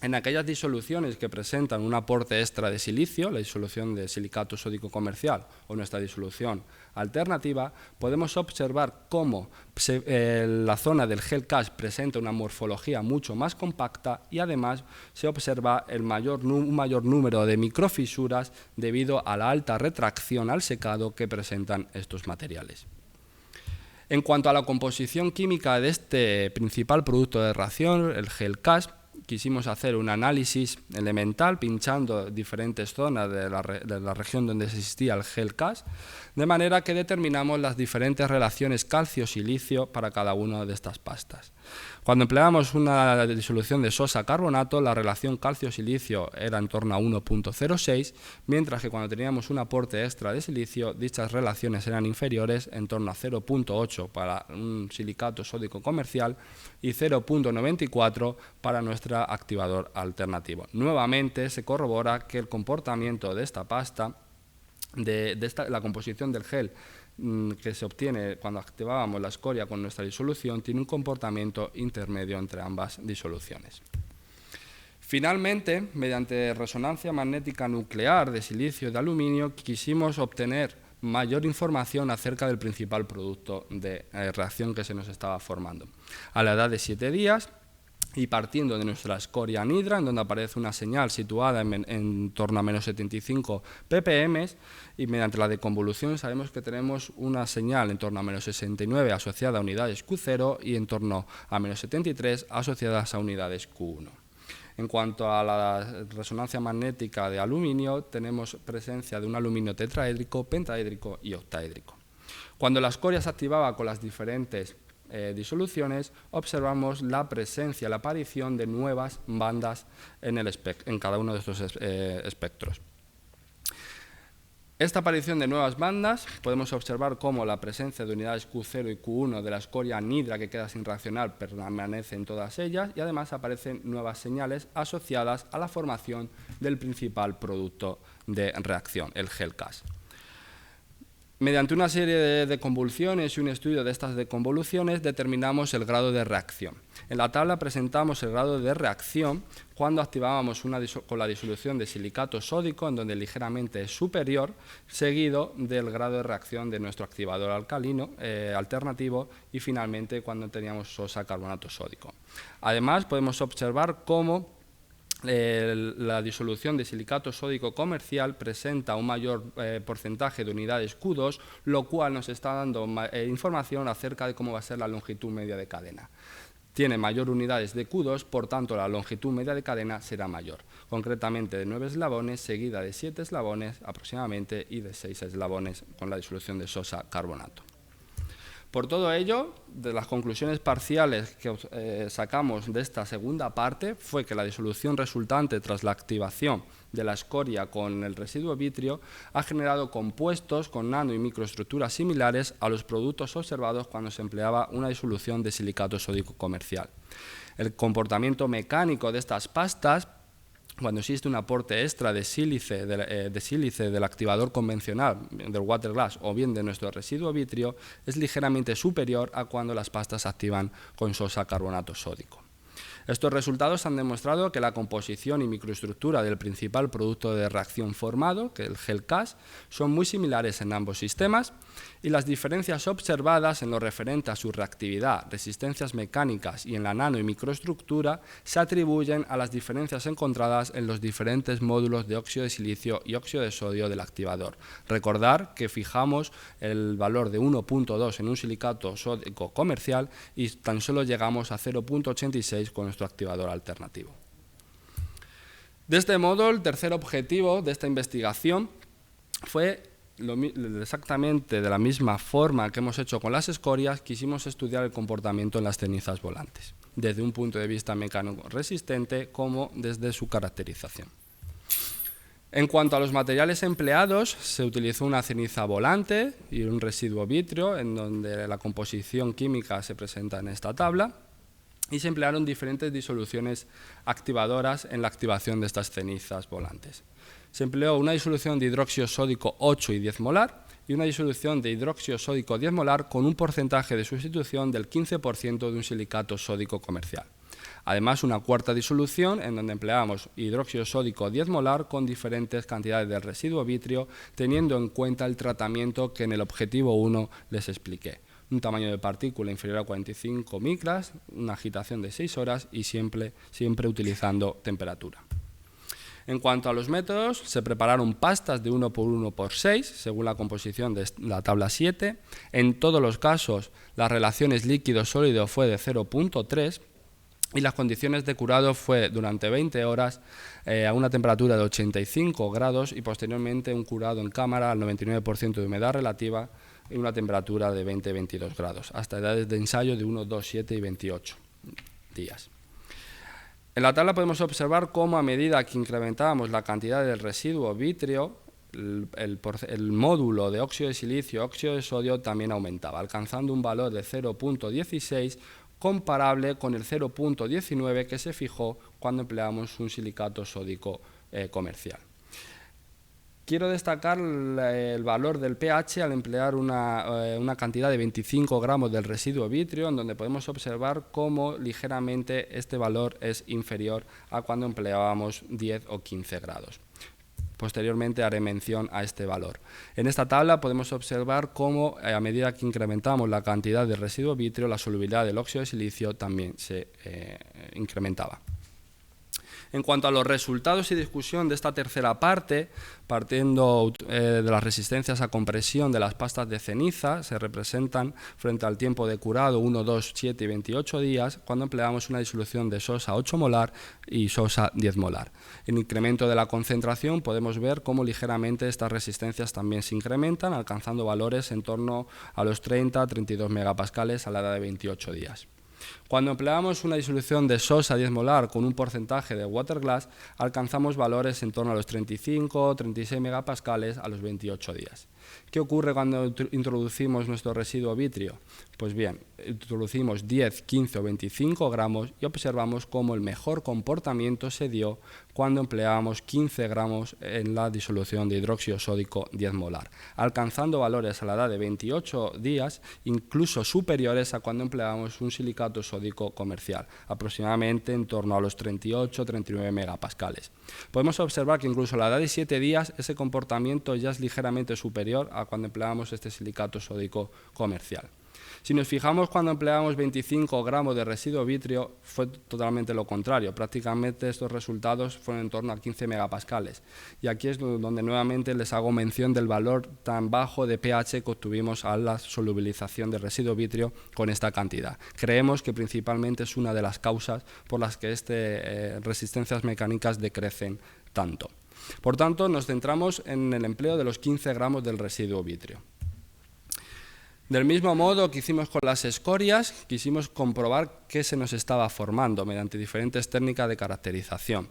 en aquellas disoluciones que presentan un aporte extra de silicio, la disolución de silicato sódico comercial o nuestra disolución alternativa, podemos observar cómo la zona del gel CAS presenta una morfología mucho más compacta y además se observa un mayor número de microfisuras debido a la alta retracción al secado que presentan estos materiales. En cuanto a la composición química de este principal producto de reacción, el gel CAS, quisimos hacer un análisis elemental pinchando diferentes zonas de la región donde existía el gel CAS, de manera que determinamos las diferentes relaciones calcio-silicio para cada una de estas pastas. Cuando empleamos una disolución de sosa carbonato, la relación calcio-silicio era en torno a 1.06, mientras que cuando teníamos un aporte extra de silicio, dichas relaciones eran inferiores, en torno a 0.8 para un silicato sódico comercial y 0.94 para nuestro activador alternativo. Nuevamente se corrobora que el comportamiento de esta pasta, la composición del gel que se obtiene cuando activábamos la escoria con nuestra disolución, tiene un comportamiento intermedio entre ambas disoluciones. Finalmente, mediante resonancia magnética nuclear de silicio y de aluminio, quisimos obtener mayor información acerca del principal producto de reacción que se nos estaba formando. A la edad de 7 días, y partiendo de nuestra escoria anhidra, en donde aparece una señal situada en torno a menos 75 ppm, y mediante la deconvolución sabemos que tenemos una señal en torno a menos 69 asociada a unidades Q0 y en torno a menos 73 asociadas a unidades Q1. En cuanto a la resonancia magnética de aluminio, tenemos presencia de un aluminio tetraédrico, pentaédrico y octaédrico. Cuando la escoria se activaba con las diferentes disoluciones, observamos la presencia, la aparición de nuevas bandas en cada uno de estos espectros. Esta aparición de nuevas bandas podemos observar cómo la presencia de unidades Q0 y Q1 de la escoria anhidra que queda sin reaccionar permanece en todas ellas y además aparecen nuevas señales asociadas a la formación del principal producto de reacción, el gel CAS. Mediante una serie de convulsiones y un estudio de estas deconvoluciones determinamos el grado de reacción. En la tabla presentamos el grado de reacción cuando activábamos con la disolución de silicato sódico, en donde ligeramente es superior, seguido del grado de reacción de nuestro activador alcalino alternativo y finalmente cuando teníamos sosa carbonato sódico. Además, podemos observar cómo la disolución de silicato sódico comercial presenta un mayor porcentaje de unidades Q2, lo cual nos está dando información acerca de cómo va a ser la longitud media de cadena. Tiene mayor unidades de Q2, por tanto la longitud media de cadena será mayor, concretamente de 9 eslabones, seguida de 7 eslabones aproximadamente y de 6 eslabones con la disolución de sosa carbonato. Por todo ello, de las conclusiones parciales que sacamos de esta segunda parte fue que la disolución resultante tras la activación de la escoria con el residuo vitrio ha generado compuestos con nano y microestructuras similares a los productos observados cuando se empleaba una disolución de silicato sódico comercial. El comportamiento mecánico de estas pastas, cuando existe un aporte extra de sílice del activador convencional, del water glass o bien de nuestro residuo vitrio, es ligeramente superior a cuando las pastas se activan con sosa carbonato sódico. Estos resultados han demostrado que la composición y microestructura del principal producto de reacción formado, que es el gel CAS, son muy similares en ambos sistemas. y las diferencias observadas en lo referente a su reactividad, resistencias mecánicas y en la nano y microestructura se atribuyen a las diferencias encontradas en los diferentes módulos de óxido de silicio y óxido de sodio del activador. Recordar que fijamos el valor de 1.2 en un silicato sódico comercial y tan solo llegamos a 0.86 con nuestro activador alternativo. De este modo, el tercer objetivo de esta investigación fue exactamente de la misma forma que hemos hecho con las escorias, quisimos estudiar el comportamiento en las cenizas volantes, desde un punto de vista mecánico resistente como desde su caracterización. En cuanto a los materiales empleados, se utilizó una ceniza volante y un residuo vítreo, en donde la composición química se presenta en esta tabla, y se emplearon diferentes disoluciones activadoras en la activación de estas cenizas volantes. Se empleó una disolución de hidróxido sódico 8 y 10 molar y una disolución de hidróxido sódico 10 molar con un porcentaje de sustitución del 15% de un silicato sódico comercial. Además, una cuarta disolución en donde empleábamos hidróxido sódico 10 molar con diferentes cantidades de residuo vitrio, teniendo en cuenta el tratamiento que en el objetivo 1 les expliqué. Un tamaño de partícula inferior a 45 micras, una agitación de 6 horas y siempre utilizando temperatura. En cuanto a los métodos, se prepararon pastas de 1 por 1 por 6, según la composición de la tabla 7. En todos los casos, las relaciones líquido-sólido fue de 0.3 y las condiciones de curado fue durante 20 horas a una temperatura de 85 grados y posteriormente un curado en cámara al 99% de humedad relativa y una temperatura de 20-22 grados, hasta edades de ensayo de 1, 2, 7 y 28 días. En la tabla podemos observar cómo a medida que incrementábamos la cantidad del residuo vítreo, el módulo de óxido de silicio, óxido de sodio también aumentaba, alcanzando un valor de 0.16 comparable con el 0.19 que se fijó cuando empleamos un silicato sódico comercial. Quiero destacar el valor del pH al emplear una cantidad de 25 gramos del residuo vítreo, en donde podemos observar cómo ligeramente este valor es inferior a cuando empleábamos 10 o 15 grados. Posteriormente haré mención a este valor. En esta tabla podemos observar cómo a medida que incrementamos la cantidad de residuo vítreo, la solubilidad del óxido de silicio también se incrementaba. En cuanto a los resultados y discusión de esta tercera parte, partiendo de las resistencias a compresión de las pastas de ceniza, se representan frente al tiempo de curado 1, 2, 7 y 28 días, cuando empleamos una disolución de sosa 8 molar y sosa 10 molar. En incremento de la concentración podemos ver cómo ligeramente estas resistencias también se incrementan, alcanzando valores en torno a los 30-32 megapascales a la edad de 28 días. Cuando empleamos una disolución de sosa 10 molar con un porcentaje de waterglass, alcanzamos valores en torno a los 35-36 megapascales a los 28 días. ¿Qué ocurre cuando introducimos nuestro residuo vitrio? Pues bien, introducimos 10, 15 o 25 gramos y observamos cómo el mejor comportamiento se dio cuando empleábamos 15 gramos en la disolución de hidróxido sódico 10 molar, alcanzando valores a la edad de 28 días incluso superiores a cuando empleábamos un silicato sódico comercial, aproximadamente en torno a los 38-39 megapascales. Podemos observar que incluso a la edad de 7 días ese comportamiento ya es ligeramente superior a cuando empleábamos este silicato sódico comercial. Si nos fijamos cuando empleamos 25 gramos de residuo vitrio, fue totalmente lo contrario. Prácticamente estos resultados fueron en torno a 15 megapascales. Y aquí es donde nuevamente les hago mención del valor tan bajo de pH que obtuvimos a la solubilización de residuo vitrio con esta cantidad. Creemos que principalmente es una de las causas por las que resistencias mecánicas decrecen tanto. Por tanto, nos centramos en el empleo de los 15 gramos del residuo vitrio. Del mismo modo que hicimos con las escorias, quisimos comprobar qué se nos estaba formando mediante diferentes técnicas de caracterización.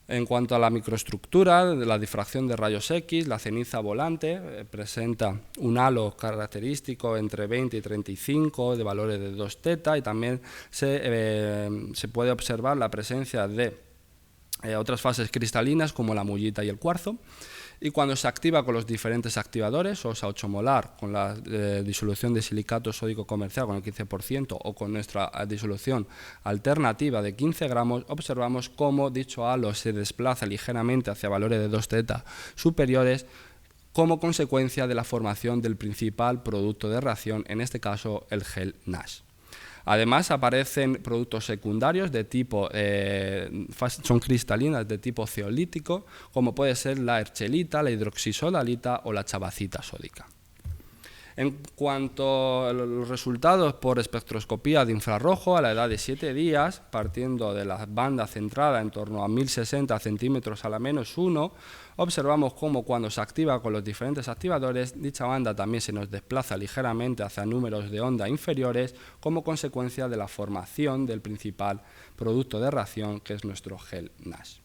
En cuanto a la microestructura, de la difracción de rayos X, la ceniza volante presenta un halo característico entre 20 y 35 de valores de 2 teta y también se puede observar la presencia de otras fases cristalinas como la mullita y el cuarzo. Y cuando se activa con los diferentes activadores, sosa 8 molar, con la disolución de silicato sódico comercial con el 15% o con nuestra disolución alternativa de 15 gramos, observamos cómo dicho halo se desplaza ligeramente hacia valores de 2 teta superiores como consecuencia de la formación del principal producto de reacción, en este caso el gel Nash. Además, aparecen productos secundarios de tipo, son cristalinas de tipo zeolítico, como puede ser la herchelita, la hidroxisodalita o la chavacita sódica. En cuanto a los resultados por espectroscopía de infrarrojo a la edad de 7 días, partiendo de la banda centrada en torno a 1060 centímetros a la -1, observamos cómo cuando se activa con los diferentes activadores, dicha banda también se nos desplaza ligeramente hacia números de onda inferiores como consecuencia de la formación del principal producto de reacción, que es nuestro gel Nash.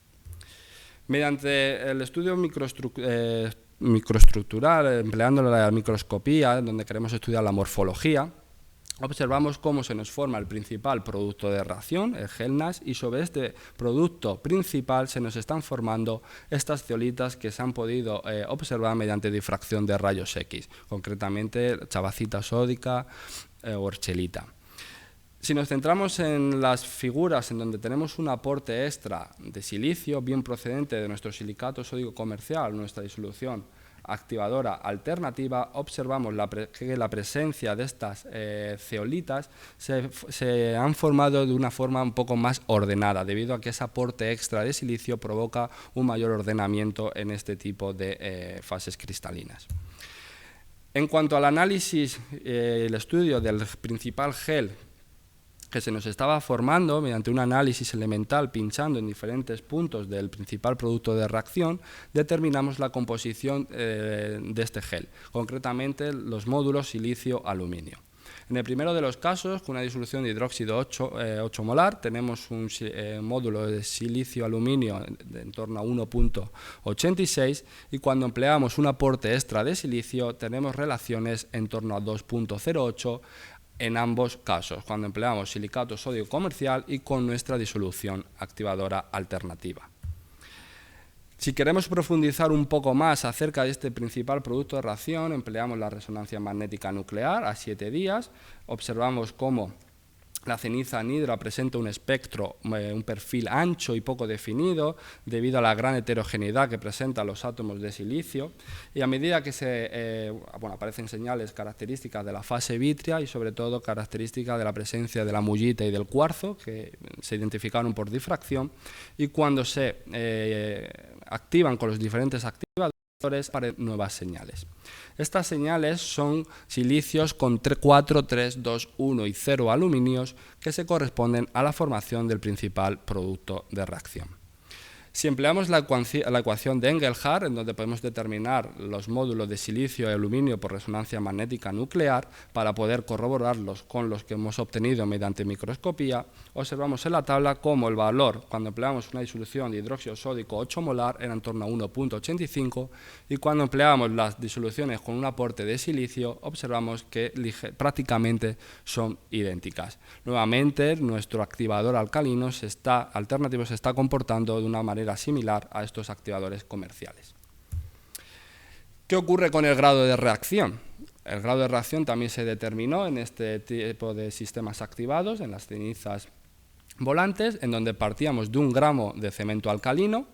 Mediante el estudio microestructural, empleando la microscopía, donde queremos estudiar la morfología, observamos cómo se nos forma el principal producto de reacción, el gel Nash, y sobre este producto principal se nos están formando estas zeolitas que se han podido observar mediante difracción de rayos X, concretamente chavacita sódica o herchelita. Si nos centramos en las figuras en donde tenemos un aporte extra de silicio, bien procedente de nuestro silicato sódico comercial, nuestra disolución activadora alternativa, observamos que la presencia de estas zeolitas se han formado de una forma un poco más ordenada, debido a que ese aporte extra de silicio provoca un mayor ordenamiento en este tipo de fases cristalinas. En cuanto al análisis y el estudio del principal gel que se nos estaba formando mediante un análisis elemental pinchando en diferentes puntos del principal producto de reacción, determinamos la composición de este gel, concretamente los módulos silicio-aluminio. En el primero de los casos, con una disolución de hidróxido 8 molar, tenemos un módulo de silicio-aluminio en torno a 1,86 y cuando empleamos un aporte extra de silicio tenemos relaciones en torno a 2,08 en ambos casos, cuando empleamos silicato sódico comercial y con nuestra disolución activadora alternativa. Si queremos profundizar un poco más acerca de este principal producto de reacción, empleamos la resonancia magnética nuclear a 7 días, observamos cómo la ceniza anhidra presenta un espectro, un perfil ancho y poco definido debido a la gran heterogeneidad que presentan los átomos de silicio, y a medida que aparecen señales características de la fase vítrea y sobre todo características de la presencia de la mullita y del cuarzo, que se identificaron por difracción, y cuando se activan con los diferentes activadores aparecen nuevas señales. Estas señales son silicios con 4, 3, 2, 1 y 0 aluminios que se corresponden a la formación del principal producto de reacción. Si empleamos la ecuación de Engelhardt, en donde podemos determinar los módulos de silicio y aluminio por resonancia magnética nuclear para poder corroborarlos con los que hemos obtenido mediante microscopía, observamos en la tabla cómo el valor, cuando empleamos una disolución de hidróxido sódico 8 molar, era en torno a 1,85 y cuando empleamos las disoluciones con un aporte de silicio, observamos que prácticamente son idénticas. Nuevamente, nuestro activador alcalino alternativo se está comportando de una manera similar a estos activadores comerciales. ¿Qué ocurre con el grado de reacción? El grado de reacción también se determinó en este tipo de sistemas activados, en las cenizas volantes, en donde partíamos de 1 gramo de cemento alcalino,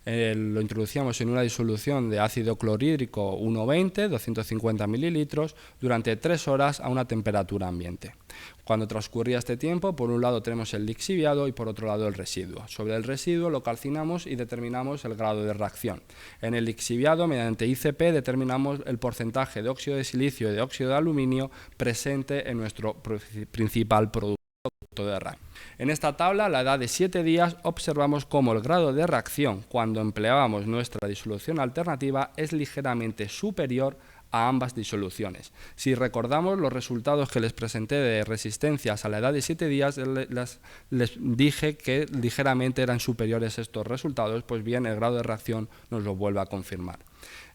lo introducíamos en una disolución de ácido clorhídrico 1,20, 250 mililitros, durante 3 horas a una temperatura ambiente. Cuando transcurría este tiempo, por un lado tenemos el lixiviado y por otro lado el residuo. Sobre el residuo lo calcinamos y determinamos el grado de reacción. En el lixiviado, mediante ICP, determinamos el porcentaje de óxido de silicio y de óxido de aluminio presente en nuestro principal producto de reacción. En esta tabla, a la edad de 7 días, observamos cómo el grado de reacción cuando empleábamos nuestra disolución alternativa es ligeramente superior a ambas disoluciones. Si recordamos los resultados que les presenté de resistencias a la edad de 7 días, les dije que ligeramente eran superiores estos resultados, pues bien, el grado de reacción nos lo vuelve a confirmar.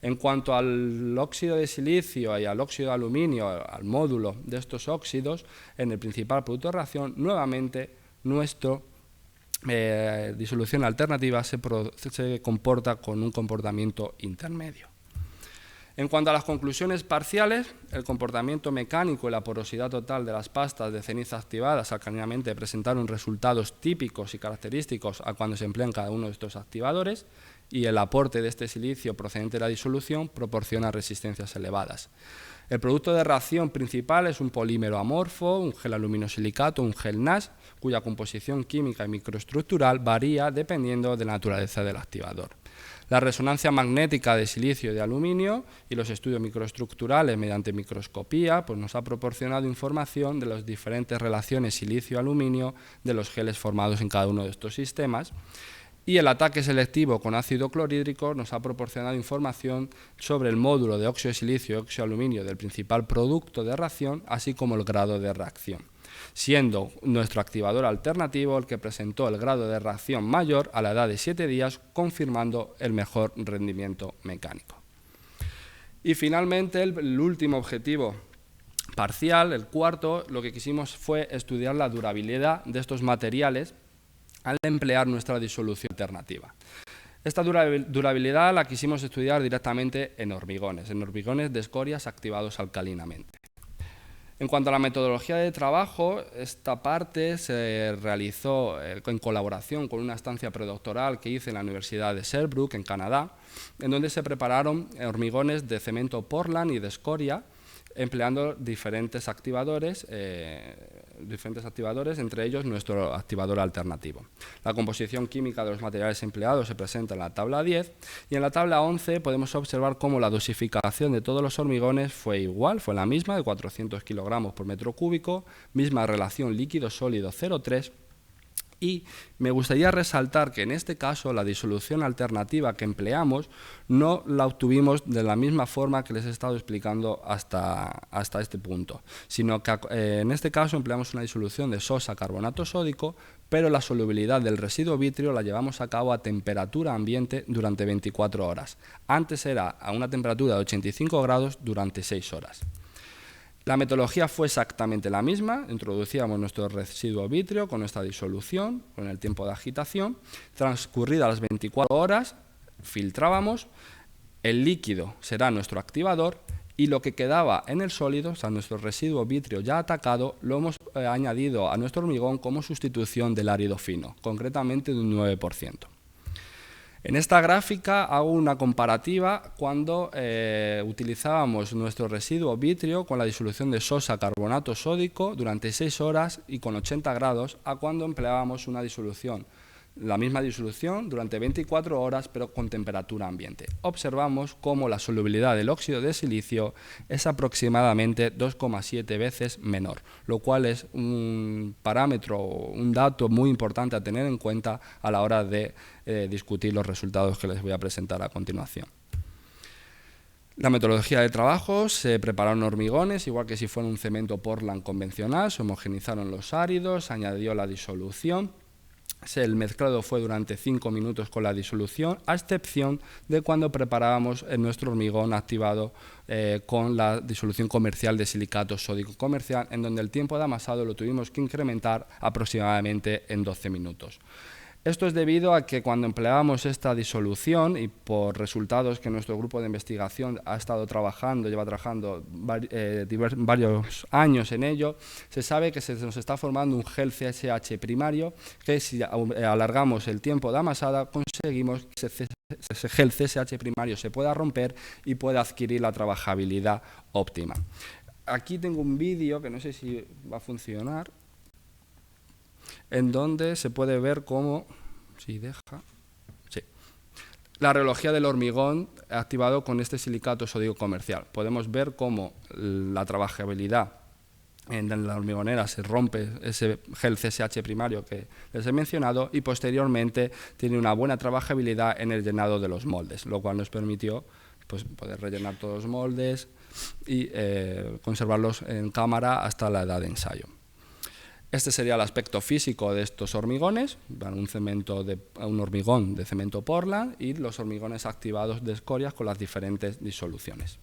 En cuanto al óxido de silicio y al óxido de aluminio, al módulo de estos óxidos, en el principal producto de reacción, nuevamente nuestra disolución alternativa se comporta con un comportamiento intermedio. En cuanto a las conclusiones parciales, el comportamiento mecánico y la porosidad total de las pastas de ceniza activadas alcalinamente presentaron resultados típicos y característicos a cuando se emplean cada uno de estos activadores. y el aporte de este silicio procedente de la disolución proporciona resistencias elevadas. El producto de reacción principal es un polímero amorfo, un gel aluminosilicato, un gel NaS, cuya composición química y microestructural varía dependiendo de la naturaleza del activador. La resonancia magnética de silicio y de aluminio y los estudios microestructurales mediante microscopía pues nos ha proporcionado información de las diferentes relaciones silicio-aluminio de los geles formados en cada uno de estos sistemas. Y el ataque selectivo con ácido clorhídrico nos ha proporcionado información sobre el módulo de óxido de silicio y óxido de aluminio del principal producto de reacción, así como el grado de reacción, siendo nuestro activador alternativo el que presentó el grado de reacción mayor a la edad de 7 días, confirmando el mejor rendimiento mecánico. Y finalmente, el último objetivo parcial, el cuarto, lo que quisimos fue estudiar la durabilidad de estos materiales al emplear nuestra disolución alternativa. Esta durabilidad la quisimos estudiar directamente en hormigones de escorias activados alcalinamente. En cuanto a la metodología de trabajo, esta parte se realizó en colaboración con una estancia predoctoral que hice en la Universidad de Sherbrooke, en Canadá, en donde se prepararon hormigones de cemento Portland y de escoria, empleando diferentes activadores, entre ellos nuestro activador alternativo. La composición química de los materiales empleados se presenta en la tabla 10 y en la tabla 11 podemos observar cómo la dosificación de todos los hormigones fue igual, fue la misma, de 400 kilogramos por metro cúbico, misma relación líquido-sólido 0,3. Y me gustaría resaltar que en este caso la disolución alternativa que empleamos no la obtuvimos de la misma forma que les he estado explicando hasta este punto, sino que en este caso empleamos una disolución de sosa carbonato sódico, pero la solubilidad del residuo vítreo la llevamos a cabo a temperatura ambiente durante 24 horas. Antes era a una temperatura de 85 grados durante 6 horas. La metodología fue exactamente la misma, introducíamos nuestro residuo vítreo con nuestra disolución, con el tiempo de agitación, transcurridas las 24 horas, filtrábamos, el líquido será nuestro activador y lo que quedaba en el sólido, o sea, nuestro residuo vítreo ya atacado, lo hemos añadido a nuestro hormigón como sustitución del árido fino, concretamente de un 9%. En esta gráfica hago una comparativa cuando utilizábamos nuestro residuo vítreo con la disolución de sosa carbonato sódico durante 6 horas y con 80 grados a cuando empleábamos una disolución, la misma disolución durante 24 horas pero con temperatura ambiente. Observamos cómo la solubilidad del óxido de silicio es aproximadamente 2,7 veces menor, lo cual es un parámetro, un dato muy importante a tener en cuenta a la hora de discutir los resultados que les voy a presentar a continuación. La metodología de trabajo: se prepararon hormigones, igual que si fuera un cemento Portland convencional, se homogenizaron los áridos, se añadió la disolución. El mezclado fue durante 5 minutos con la disolución, a excepción de cuando preparábamos nuestro hormigón activado con la disolución comercial de silicato sódico comercial, en donde el tiempo de amasado lo tuvimos que incrementar aproximadamente en 12 minutos. Esto es debido a que cuando empleábamos esta disolución y por resultados que nuestro grupo de investigación ha estado trabajando, lleva trabajando varios años en ello, se sabe que se nos está formando un gel CSH primario que si alargamos el tiempo de amasada conseguimos que ese gel CSH primario se pueda romper y pueda adquirir la trabajabilidad óptima. Aquí tengo un vídeo que no sé si va a funcionar, en donde se puede ver cómo, la rheología del hormigón activado con este silicato sódico comercial. Podemos ver cómo la trabajabilidad en la hormigonera se rompe ese gel CSH primario que les he mencionado y posteriormente tiene una buena trabajabilidad en el llenado de los moldes, lo cual nos permitió pues, poder rellenar todos los moldes y conservarlos en cámara hasta la edad de ensayo. Este sería el aspecto físico de estos hormigones, un hormigón de cemento Portland y los hormigones activados de escorias con las diferentes disoluciones.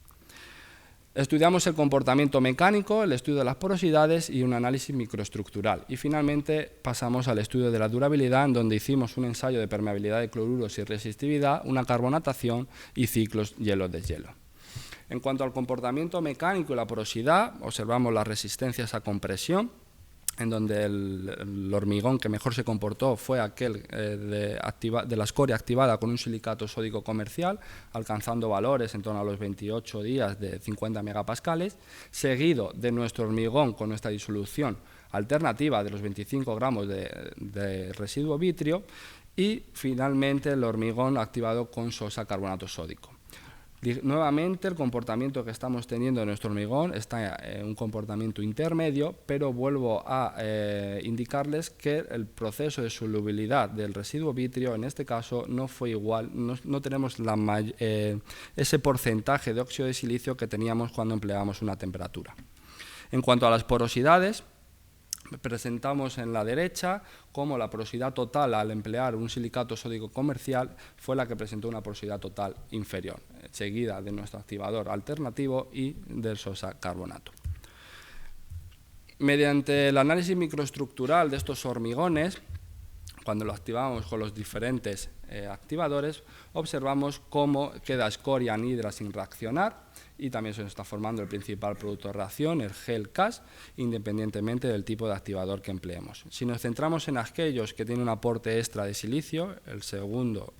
Estudiamos el comportamiento mecánico, el estudio de las porosidades y un análisis microestructural. Y finalmente pasamos al estudio de la durabilidad, en donde hicimos un ensayo de permeabilidad de cloruros y resistividad, una carbonatación y ciclos hielo-deshielo. En cuanto al comportamiento mecánico y la porosidad, observamos las resistencias a compresión, en donde el hormigón que mejor se comportó fue aquel de la escoria activada con un silicato sódico comercial, alcanzando valores en torno a los 28 días de 50 megapascales, seguido de nuestro hormigón con nuestra disolución alternativa de los 25 gramos de residuo vitrio, y finalmente el hormigón activado con sosa carbonato sódico. Nuevamente, el comportamiento que estamos teniendo en nuestro hormigón está en un comportamiento intermedio, pero vuelvo a indicarles que el proceso de solubilidad del residuo vitrio en este caso no fue igual, no tenemos ese porcentaje de óxido de silicio que teníamos cuando empleábamos una temperatura. En cuanto a las porosidades, presentamos en la derecha cómo la porosidad total al emplear un silicato sódico comercial fue la que presentó una porosidad total inferior, seguida de nuestro activador alternativo y del sosa carbonato. Mediante el análisis microestructural de estos hormigones, cuando lo activamos con los diferentes activadores, observamos cómo queda escoria anhidra sin reaccionar, y también se nos está formando el principal producto de reacción, el gel CAS, independientemente del tipo de activador que empleemos. Si nos centramos en aquellos que tienen un aporte extra de silicio, el segundo,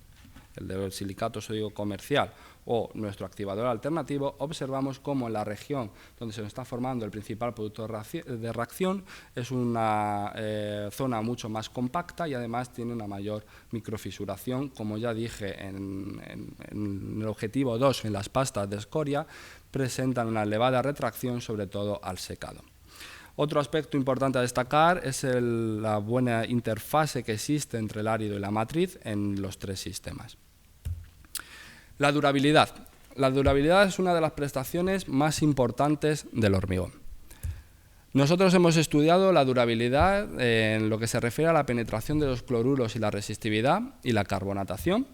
el del silicato sódico comercial o nuestro activador alternativo, observamos cómo en la región donde se nos está formando el principal producto de reacción es una zona mucho más compacta y además tiene una mayor microfisuración. Como ya dije en el objetivo 2, en las pastas de escoria, presentan una elevada retracción, sobre todo al secado. Otro aspecto importante a destacar es la buena interfase que existe entre el árido y la matriz en los tres sistemas. La durabilidad. La durabilidad es una de las prestaciones más importantes del hormigón. Nosotros hemos estudiado la durabilidad en lo que se refiere a la penetración de los cloruros y la resistividad y la carbonatación,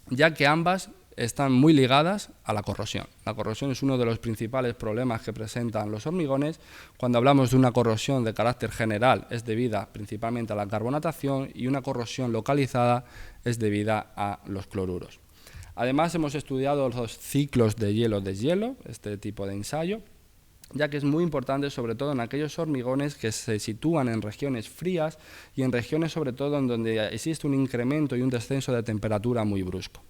ya que ambas están muy ligadas a la corrosión. La corrosión es uno de los principales problemas que presentan los hormigones. Cuando hablamos de una corrosión de carácter general, es debida principalmente a la carbonatación, y una corrosión localizada es debida a los cloruros. Además, hemos estudiado los ciclos de hielo-deshielo, este tipo de ensayo, ya que es muy importante, sobre todo en aquellos hormigones que se sitúan en regiones frías y en regiones, sobre todo, en donde existe un incremento y un descenso de temperatura muy brusco.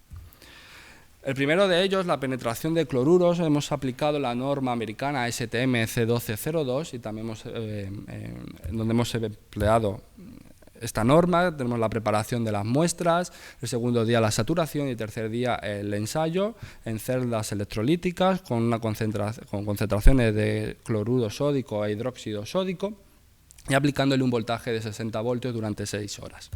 El primero de ellos, la penetración de cloruros. Hemos aplicado la norma americana STM C1202 y también donde hemos empleado esta norma. Tenemos la preparación de las muestras, el segundo día la saturación y el tercer día el ensayo en celdas electrolíticas con concentraciones de cloruro sódico e hidróxido sódico, y aplicándole un voltaje de 60 voltios durante 6 horas.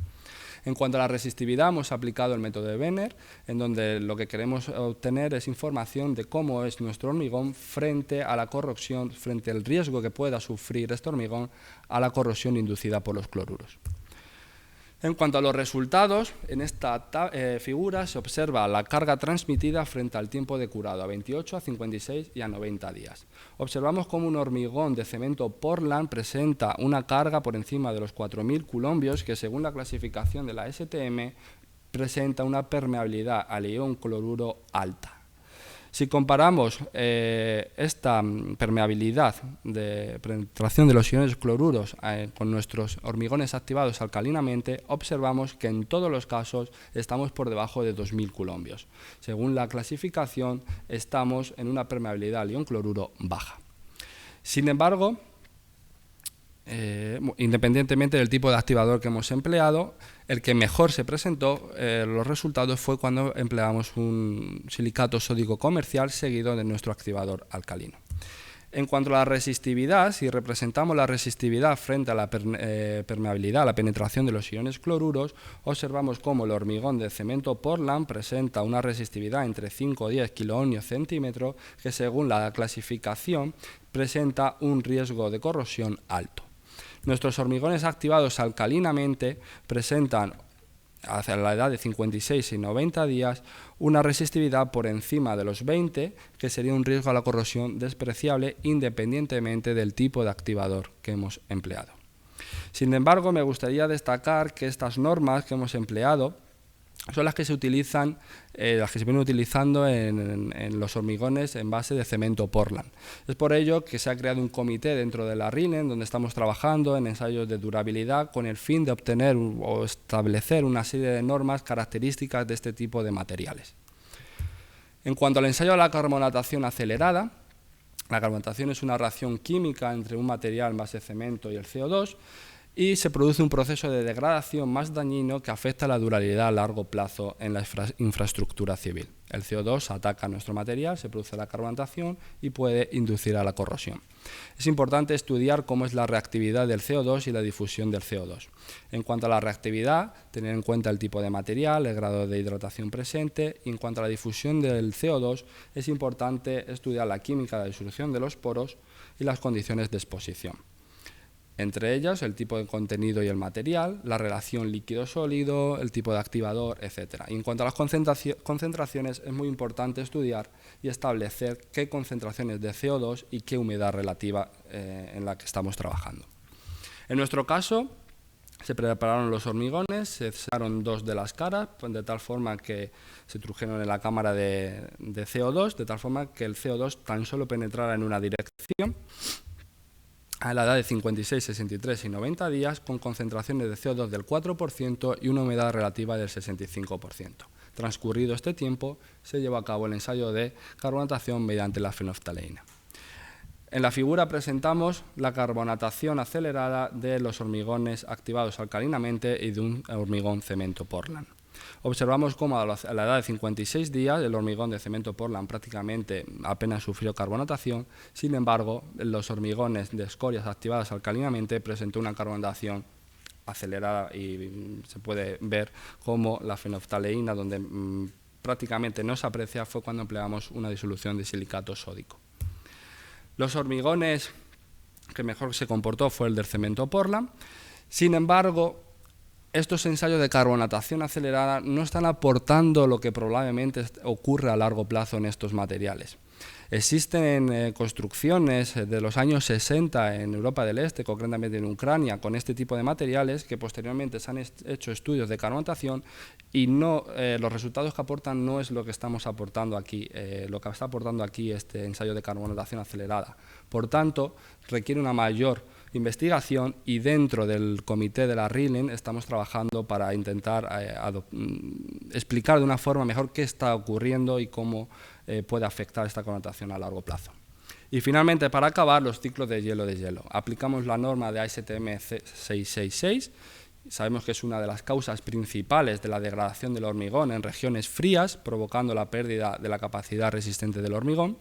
En cuanto a la resistividad, hemos aplicado el método de Benner, en donde lo que queremos obtener es información de cómo es nuestro hormigón frente a la corrosión, frente al riesgo que pueda sufrir este hormigón a la corrosión inducida por los cloruros. En cuanto a los resultados, en esta figura se observa la carga transmitida frente al tiempo de curado, a 28, a 56 y a 90 días. Observamos cómo un hormigón de cemento Portland presenta una carga por encima de los 4.000 coulombios, que según la clasificación de la STM presenta una permeabilidad al ion cloruro alta. Si comparamos esta permeabilidad de penetración de los iones cloruros con nuestros hormigones activados alcalinamente, observamos que en todos los casos estamos por debajo de 2.000 coulombios. Según la clasificación, estamos en una permeabilidad al ion cloruro baja. Sin embargo, independientemente del tipo de activador que hemos empleado, el que mejor se presentó los resultados fue cuando empleamos un silicato sódico comercial seguido de nuestro activador alcalino. En cuanto a la resistividad, si representamos la resistividad frente a la permeabilidad, la penetración de los iones cloruros, observamos cómo el hormigón de cemento Portland presenta una resistividad entre 5 y 10 kiloohmios centímetro, que según la clasificación presenta un riesgo de corrosión alto. Nuestros hormigones activados alcalinamente presentan, hacia la edad de 56 y 90 días, una resistividad por encima de los 20, que sería un riesgo a la corrosión despreciable independientemente del tipo de activador que hemos empleado. Sin embargo, me gustaría destacar que estas normas que hemos empleado son las que se utilizan, las que se vienen utilizando en los hormigones en base de cemento Portland. Es por ello que se ha creado un comité dentro de la RILEN, donde estamos trabajando en ensayos de durabilidad con el fin de obtener o establecer una serie de normas características de este tipo de materiales. En cuanto al ensayo de la carbonatación acelerada, la carbonatación es una reacción química entre un material en base de cemento y el CO2, y se produce un proceso de degradación más dañino que afecta a la durabilidad a largo plazo en la infraestructura civil. El CO2 ataca a nuestro material, se produce la carbonatación y puede inducir a la corrosión. Es importante estudiar cómo es la reactividad del CO2 y la difusión del CO2. En cuanto a la reactividad, tener en cuenta el tipo de material, el grado de hidratación presente, y en cuanto a la difusión del CO2, es importante estudiar la química de disolución de los poros y las condiciones de exposición. Entre ellas, el tipo de contenido y el material, la relación líquido-sólido, el tipo de activador, etc. Y en cuanto a las concentraciones, es muy importante estudiar y establecer qué concentraciones de CO2 y qué humedad relativa en la que estamos trabajando. En nuestro caso, se prepararon los hormigones, se sacaron 2 de las caras, de tal forma que se introdujeron en la cámara de CO2, de tal forma que el CO2 tan solo penetrara en una dirección, a la edad de 56, 63 y 90 días, con concentraciones de CO2 del 4% y una humedad relativa del 65%. Transcurrido este tiempo, se llevó a cabo el ensayo de carbonatación mediante la fenolftaleína. En la figura presentamos la carbonatación acelerada de los hormigones activados alcalinamente y de un hormigón cemento Portland. Observamos cómo a la edad de 56 días el hormigón de cemento Portland prácticamente apenas sufrió carbonatación. Sin embargo, los hormigones de escorias activadas alcalinamente presentó una carbonatación acelerada y se puede ver cómo la fenolftaleína, donde prácticamente no se aprecia, fue cuando empleamos una disolución de silicato sódico. Los hormigones que mejor se comportó fue el del cemento Portland. Sin embargo, estos ensayos de carbonatación acelerada no están aportando lo que probablemente ocurre a largo plazo en estos materiales. Existen construcciones de los años 60 en Europa del Este, concretamente en Ucrania, con este tipo de materiales que posteriormente se han hecho estudios de carbonatación y los resultados que aportan no es lo que estamos aportando aquí, lo que está aportando aquí este ensayo de carbonatación acelerada. Por tanto, requiere una mayor investigación y dentro del comité de la RILEN estamos trabajando para intentar explicar de una forma mejor qué está ocurriendo y cómo puede afectar esta carbonatación a largo plazo. Y finalmente, para acabar, los ciclos de hielo. Aplicamos la norma de ASTM 666. Sabemos que es una de las causas principales de la degradación del hormigón en regiones frías, provocando la pérdida de la capacidad resistente del hormigón.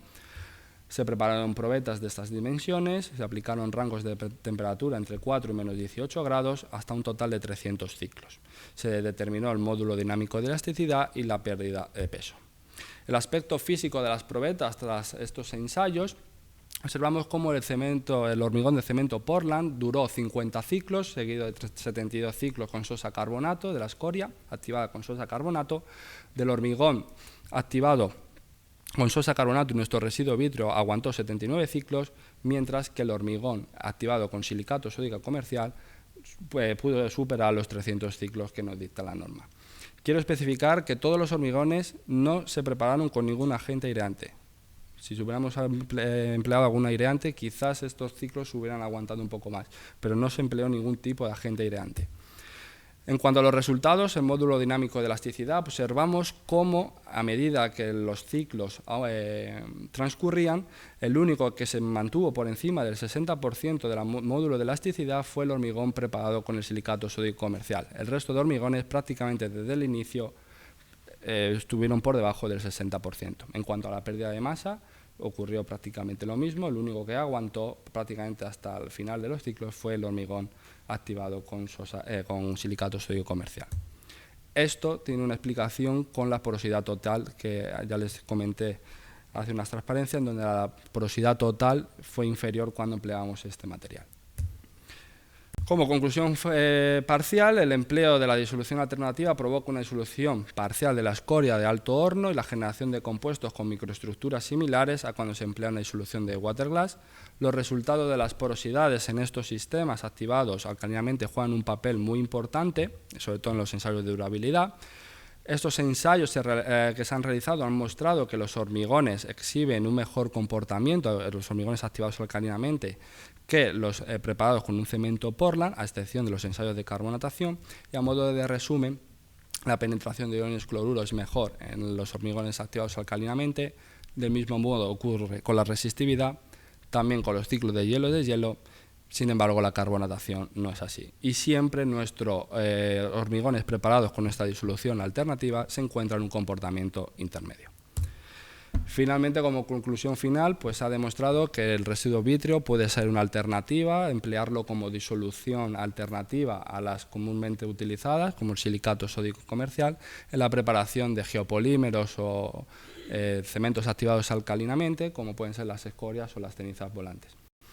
Se prepararon probetas de estas dimensiones, se aplicaron rangos de temperatura entre 4 y menos 18 grados hasta un total de 300 ciclos. Se determinó el módulo dinámico de elasticidad y la pérdida de peso. El aspecto físico de las probetas tras estos ensayos, observamos cómo el hormigón de cemento Portland duró 50 ciclos, seguido de 72 ciclos con sosa carbonato, de la escoria activada con sosa carbonato, del hormigón activado con sosa carbonato y nuestro residuo vítreo aguantó 79 ciclos, mientras que el hormigón activado con silicato sódico comercial pudo superar los 300 ciclos que nos dicta la norma. Quiero especificar que todos los hormigones no se prepararon con ningún agente aireante. Si hubiéramos empleado algún aireante, quizás estos ciclos hubieran aguantado un poco más, pero no se empleó ningún tipo de agente aireante. En cuanto a los resultados, el módulo dinámico de elasticidad, observamos cómo, a medida que los ciclos transcurrían, el único que se mantuvo por encima del 60% del módulo de elasticidad fue el hormigón preparado con el silicato sódico comercial. El resto de hormigones, prácticamente desde el inicio, estuvieron por debajo del 60%. En cuanto a la pérdida de masa, ocurrió prácticamente lo mismo. El único que aguantó prácticamente hasta el final de los ciclos fue el hormigón activado con silicato sódico comercial. Esto tiene una explicación con la porosidad total, que ya les comenté hace unas transparencias, en donde la porosidad total fue inferior cuando empleábamos este material. Como conclusión parcial, el empleo de la disolución alternativa provoca una disolución parcial de la escoria de alto horno y la generación de compuestos con microestructuras similares a cuando se emplea una disolución de waterglass. Los resultados de las porosidades en estos sistemas activados alcalinamente juegan un papel muy importante, sobre todo en los ensayos de durabilidad. Estos ensayos que se han realizado han mostrado que los hormigones exhiben un mejor comportamiento, los hormigones activados alcalinamente, que los preparados con un cemento Portland, a excepción de los ensayos de carbonatación, y a modo de resumen, la penetración de iones cloruro es mejor en los hormigones activados alcalinamente. Del mismo modo ocurre con la resistividad, también con los ciclos de hielo-deshielo. Sin embargo, la carbonatación no es así. Y siempre nuestros hormigones preparados con esta disolución alternativa se encuentran en un comportamiento intermedio. Finalmente, como conclusión final, pues ha demostrado que el residuo vítreo puede ser una alternativa, emplearlo como disolución alternativa a las comúnmente utilizadas, como el silicato sódico comercial, en la preparación de geopolímeros o cementos activados alcalinamente, como pueden ser las escorias o las cenizas volantes.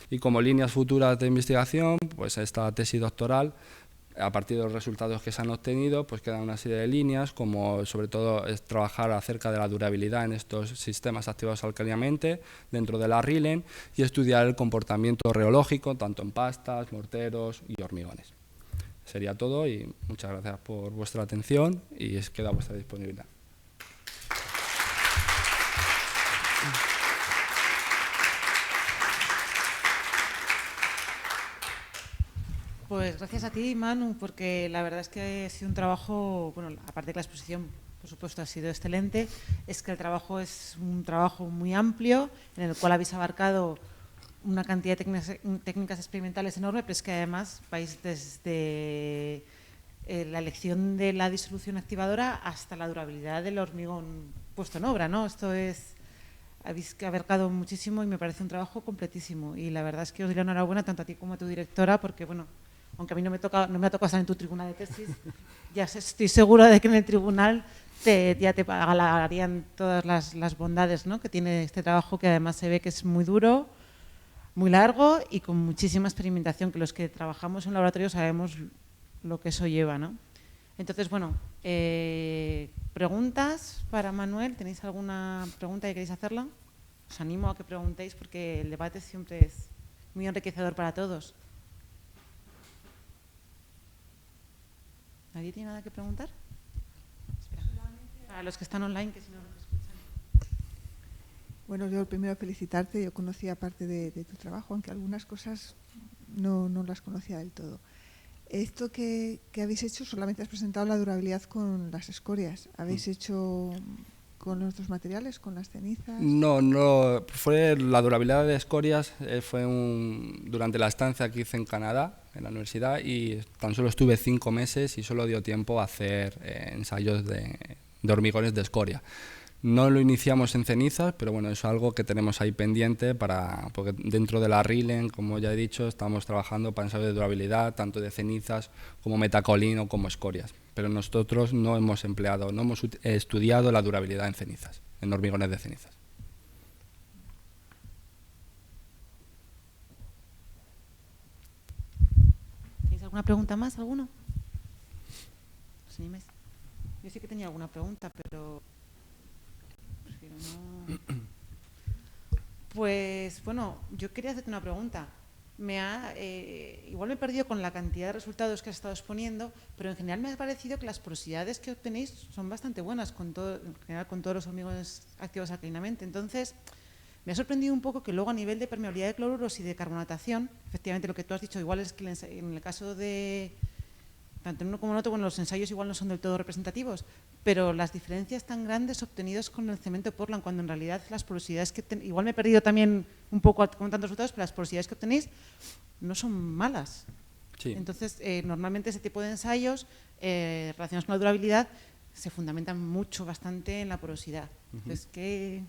Y como líneas futuras de investigación, pues esta tesis doctoral, a partir de los resultados que se han obtenido, pues quedan una serie de líneas, como sobre todo es trabajar acerca de la durabilidad en estos sistemas activados alcalinamente dentro de la RILEN y estudiar el comportamiento reológico, tanto en pastas, morteros y hormigones. Sería todo y muchas gracias por vuestra atención y queda a vuestra disponibilidad. Pues gracias a ti, Manu, porque la verdad es que ha sido un trabajo, bueno, aparte de que la exposición, por supuesto, ha sido excelente, es que el trabajo es un trabajo muy amplio, en el cual habéis abarcado una cantidad de técnicas experimentales enorme, pero es que además vais desde la elección de la disolución activadora hasta la durabilidad del hormigón puesto en obra, ¿no? Esto es... Habéis abarcado muchísimo y me parece un trabajo completísimo. Y la verdad es que os doy la enhorabuena tanto a ti como a tu directora, porque, bueno, aunque a mí no me ha tocado estar en tu tribunal de tesis, ya estoy segura de que en el tribunal ya te pagarían todas las bondades, ¿no?, que tiene este trabajo, que además se ve que es muy duro, muy largo y con muchísima experimentación, que los que trabajamos en un laboratorio sabemos lo que eso lleva, ¿no? Entonces, bueno, ¿preguntas para Manuel? ¿Tenéis alguna pregunta que queréis hacerla? Os animo a que preguntéis porque el debate siempre es muy enriquecedor para todos. ¿Nadie tiene nada que preguntar? Espera. Para los que están online, que si no nos escuchan. Bueno, yo primero felicitarte. Yo conocía parte de tu trabajo, aunque algunas cosas no las conocía del todo. Esto que habéis hecho, solamente has presentado la durabilidad con las escorias. ¿Habéis hecho con los otros materiales, con las cenizas? No, fue la durabilidad de escorias, fue durante la estancia que hice en Canadá, en la universidad, y tan solo estuve 5 meses y solo dio tiempo a hacer ensayos de hormigones de escoria. No lo iniciamos en cenizas, pero bueno, es algo que tenemos ahí pendiente porque dentro de la RILEN, como ya he dicho, estamos trabajando para ensayos de durabilidad, tanto de cenizas como metacolino como escorias. Pero nosotros no hemos estudiado la durabilidad en cenizas, en hormigones de cenizas. ¿Tenéis alguna pregunta más, alguno? ¿Os animáis? Yo sí que tenía alguna pregunta, pero... No. Pues bueno, yo quería hacerte una pregunta. Igual me he perdido con la cantidad de resultados que has estado exponiendo, pero en general me ha parecido que las porosidades que obtenéis son bastante buenas en general con todos los hormigones activos alcalinamente. Entonces, me ha sorprendido un poco que luego a nivel de permeabilidad de cloruros y de carbonatación, efectivamente lo que tú has dicho, igual es que en el caso de tanto en uno como en otro, bueno, los ensayos igual no son del todo representativos, pero las diferencias tan grandes obtenidas con el cemento Portland, cuando en realidad las porosidades que igual me he perdido también un poco comentando resultados, pero las porosidades que obtenéis no son malas. Sí. Entonces, normalmente ese tipo de ensayos relacionados con la durabilidad se fundamentan bastante en la porosidad. Entonces, ¿qué...?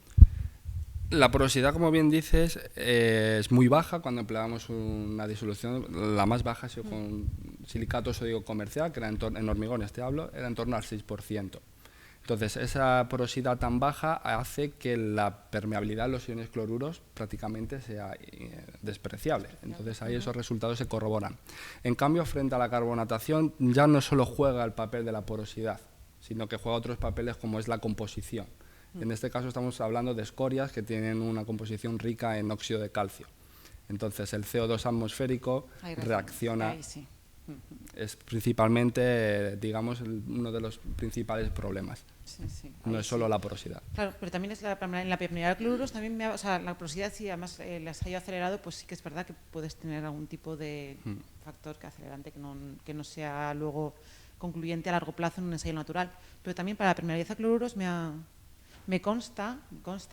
La porosidad, como bien dices, es muy baja cuando empleamos una disolución. La más baja ha sido con silicato sódico comercial, que era en hormigones, era en torno al 6%. Entonces, esa porosidad tan baja hace que la permeabilidad de los iones cloruros prácticamente sea despreciable. Entonces, ahí esos resultados se corroboran. En cambio, frente a la carbonatación, ya no solo juega el papel de la porosidad, sino que juega otros papeles como es la composición. En este caso estamos hablando de escorias que tienen una composición rica en óxido de calcio. Entonces el CO2 atmosférico reacciona Es principalmente, digamos, uno de los principales problemas. Sí, sí. No es solo la porosidad. Claro, pero también es en la permeabilidad de cloruros, también o sea, la porosidad, si además las haya acelerado, pues sí que es verdad que puedes tener algún tipo de factor que acelerante que no sea luego concluyente a largo plazo en un ensayo natural. Pero también para la permeabilidad a cloruros me consta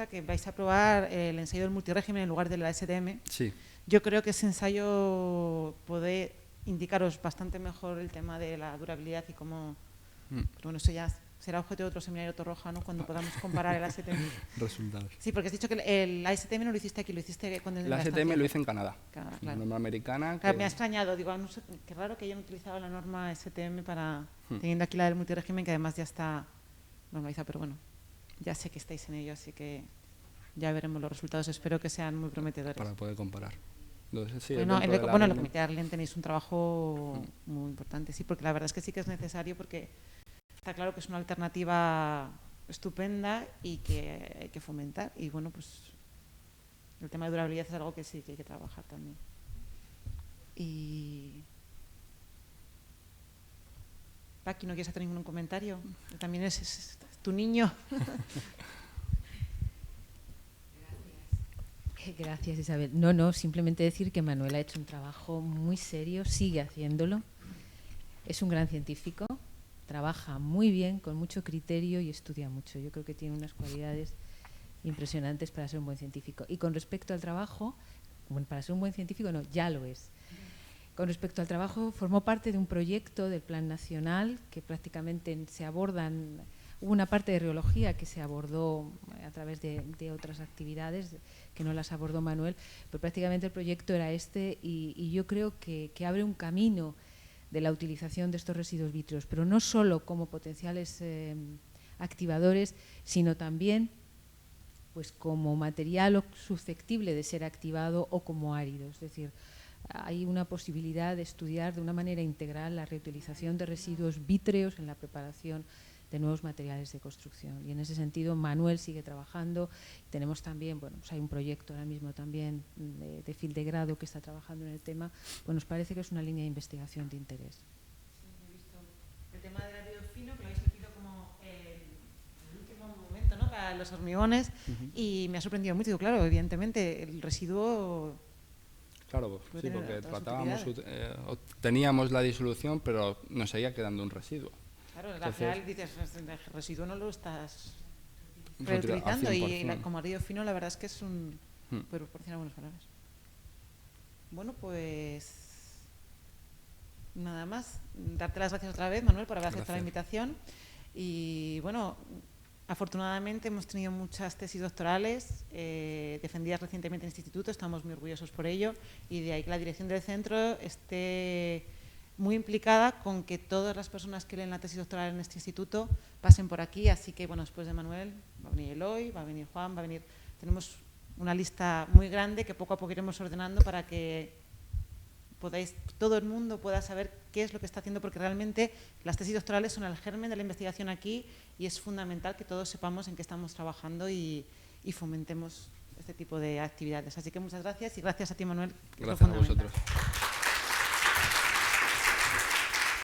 que vais a probar el ensayo del multirégimen en lugar de la STM. Sí. Yo creo que ese ensayo puede indicaros bastante mejor el tema de la durabilidad y cómo... Pero bueno, eso ya será objeto de otro seminario Torroja, ¿no? Cuando podamos comparar el ASTM. Resultados. Sí, porque has dicho que el ASTM no lo hiciste aquí, lo hiciste cuando... El ASTM lo hice en Canadá. Claro. La norma americana. Claro, me ha extrañado, digo, no sé, qué raro que hayan utilizado la norma STM teniendo aquí la del multirégimen, que además ya está normalizada, pero bueno, ya sé que estáis en ello, así que ya veremos los resultados, espero que sean muy prometedores. Para poder comparar. Entonces, sí, Bueno, en el Comité de Arlen tenéis un trabajo muy importante, sí, porque la verdad es que sí que es necesario, porque está claro que es una alternativa estupenda y que hay que fomentar. Y bueno, pues el tema de durabilidad es algo que sí que hay que trabajar también. Y Paqui, ¿no quieres hacer ningún comentario? También es tu niño. Gracias, Isabel. No, simplemente decir que Manuel ha hecho un trabajo muy serio, sigue haciéndolo. Es un gran científico, trabaja muy bien, con mucho criterio y estudia mucho. Yo creo que tiene unas cualidades impresionantes para ser un buen científico. Y con respecto al trabajo, bueno, para ser un buen científico no, ya lo es. Con respecto al trabajo, formó parte de un proyecto del Plan Nacional que prácticamente se abordan... Hubo una parte de riología que se abordó a través de otras actividades que no las abordó Manuel, pero prácticamente el proyecto era este y yo creo que abre un camino de la utilización de estos residuos vítreos, pero no solo como potenciales activadores, sino también pues, como material susceptible de ser activado o como árido. Es decir, hay una posibilidad de estudiar de una manera integral la reutilización de residuos vítreos en la preparación de nuevos materiales de construcción. Y en ese sentido Manuel sigue trabajando. Tenemos también, bueno, pues hay un proyecto ahora mismo también de fin de grado que está trabajando en el tema, pues nos parece que es una línea de investigación de interés. Sí, he visto el tema del árido fino, que lo habéis metido como el último momento, ¿no? Para los hormigones, y me ha sorprendido mucho. Digo, claro, evidentemente el residuo... Claro, sí, porque tratábamos, teníamos la disolución, pero nos seguía quedando un residuo. Claro, al final dices, el residuo no lo estás reutilizando y como árido fino la verdad es que es un... puede proporcionar buenos valores. Bueno, pues nada más. Darte las gracias otra vez, Manuel, por haber aceptado la invitación. Y bueno, afortunadamente hemos tenido muchas tesis doctorales defendidas recientemente en este instituto, estamos muy orgullosos por ello y de ahí que la dirección del centro esté muy implicada con que todas las personas que leen la tesis doctoral en este instituto pasen por aquí, así que bueno, después de Manuel va a venir Eloy, va a venir Juan, va a venir... Tenemos una lista muy grande que poco a poco iremos ordenando para que todo el mundo pueda saber qué es lo que está haciendo, porque realmente las tesis doctorales son el germen de la investigación aquí y es fundamental que todos sepamos en qué estamos trabajando y fomentemos este tipo de actividades. Así que muchas gracias y gracias a ti, Manuel. Gracias a vosotros.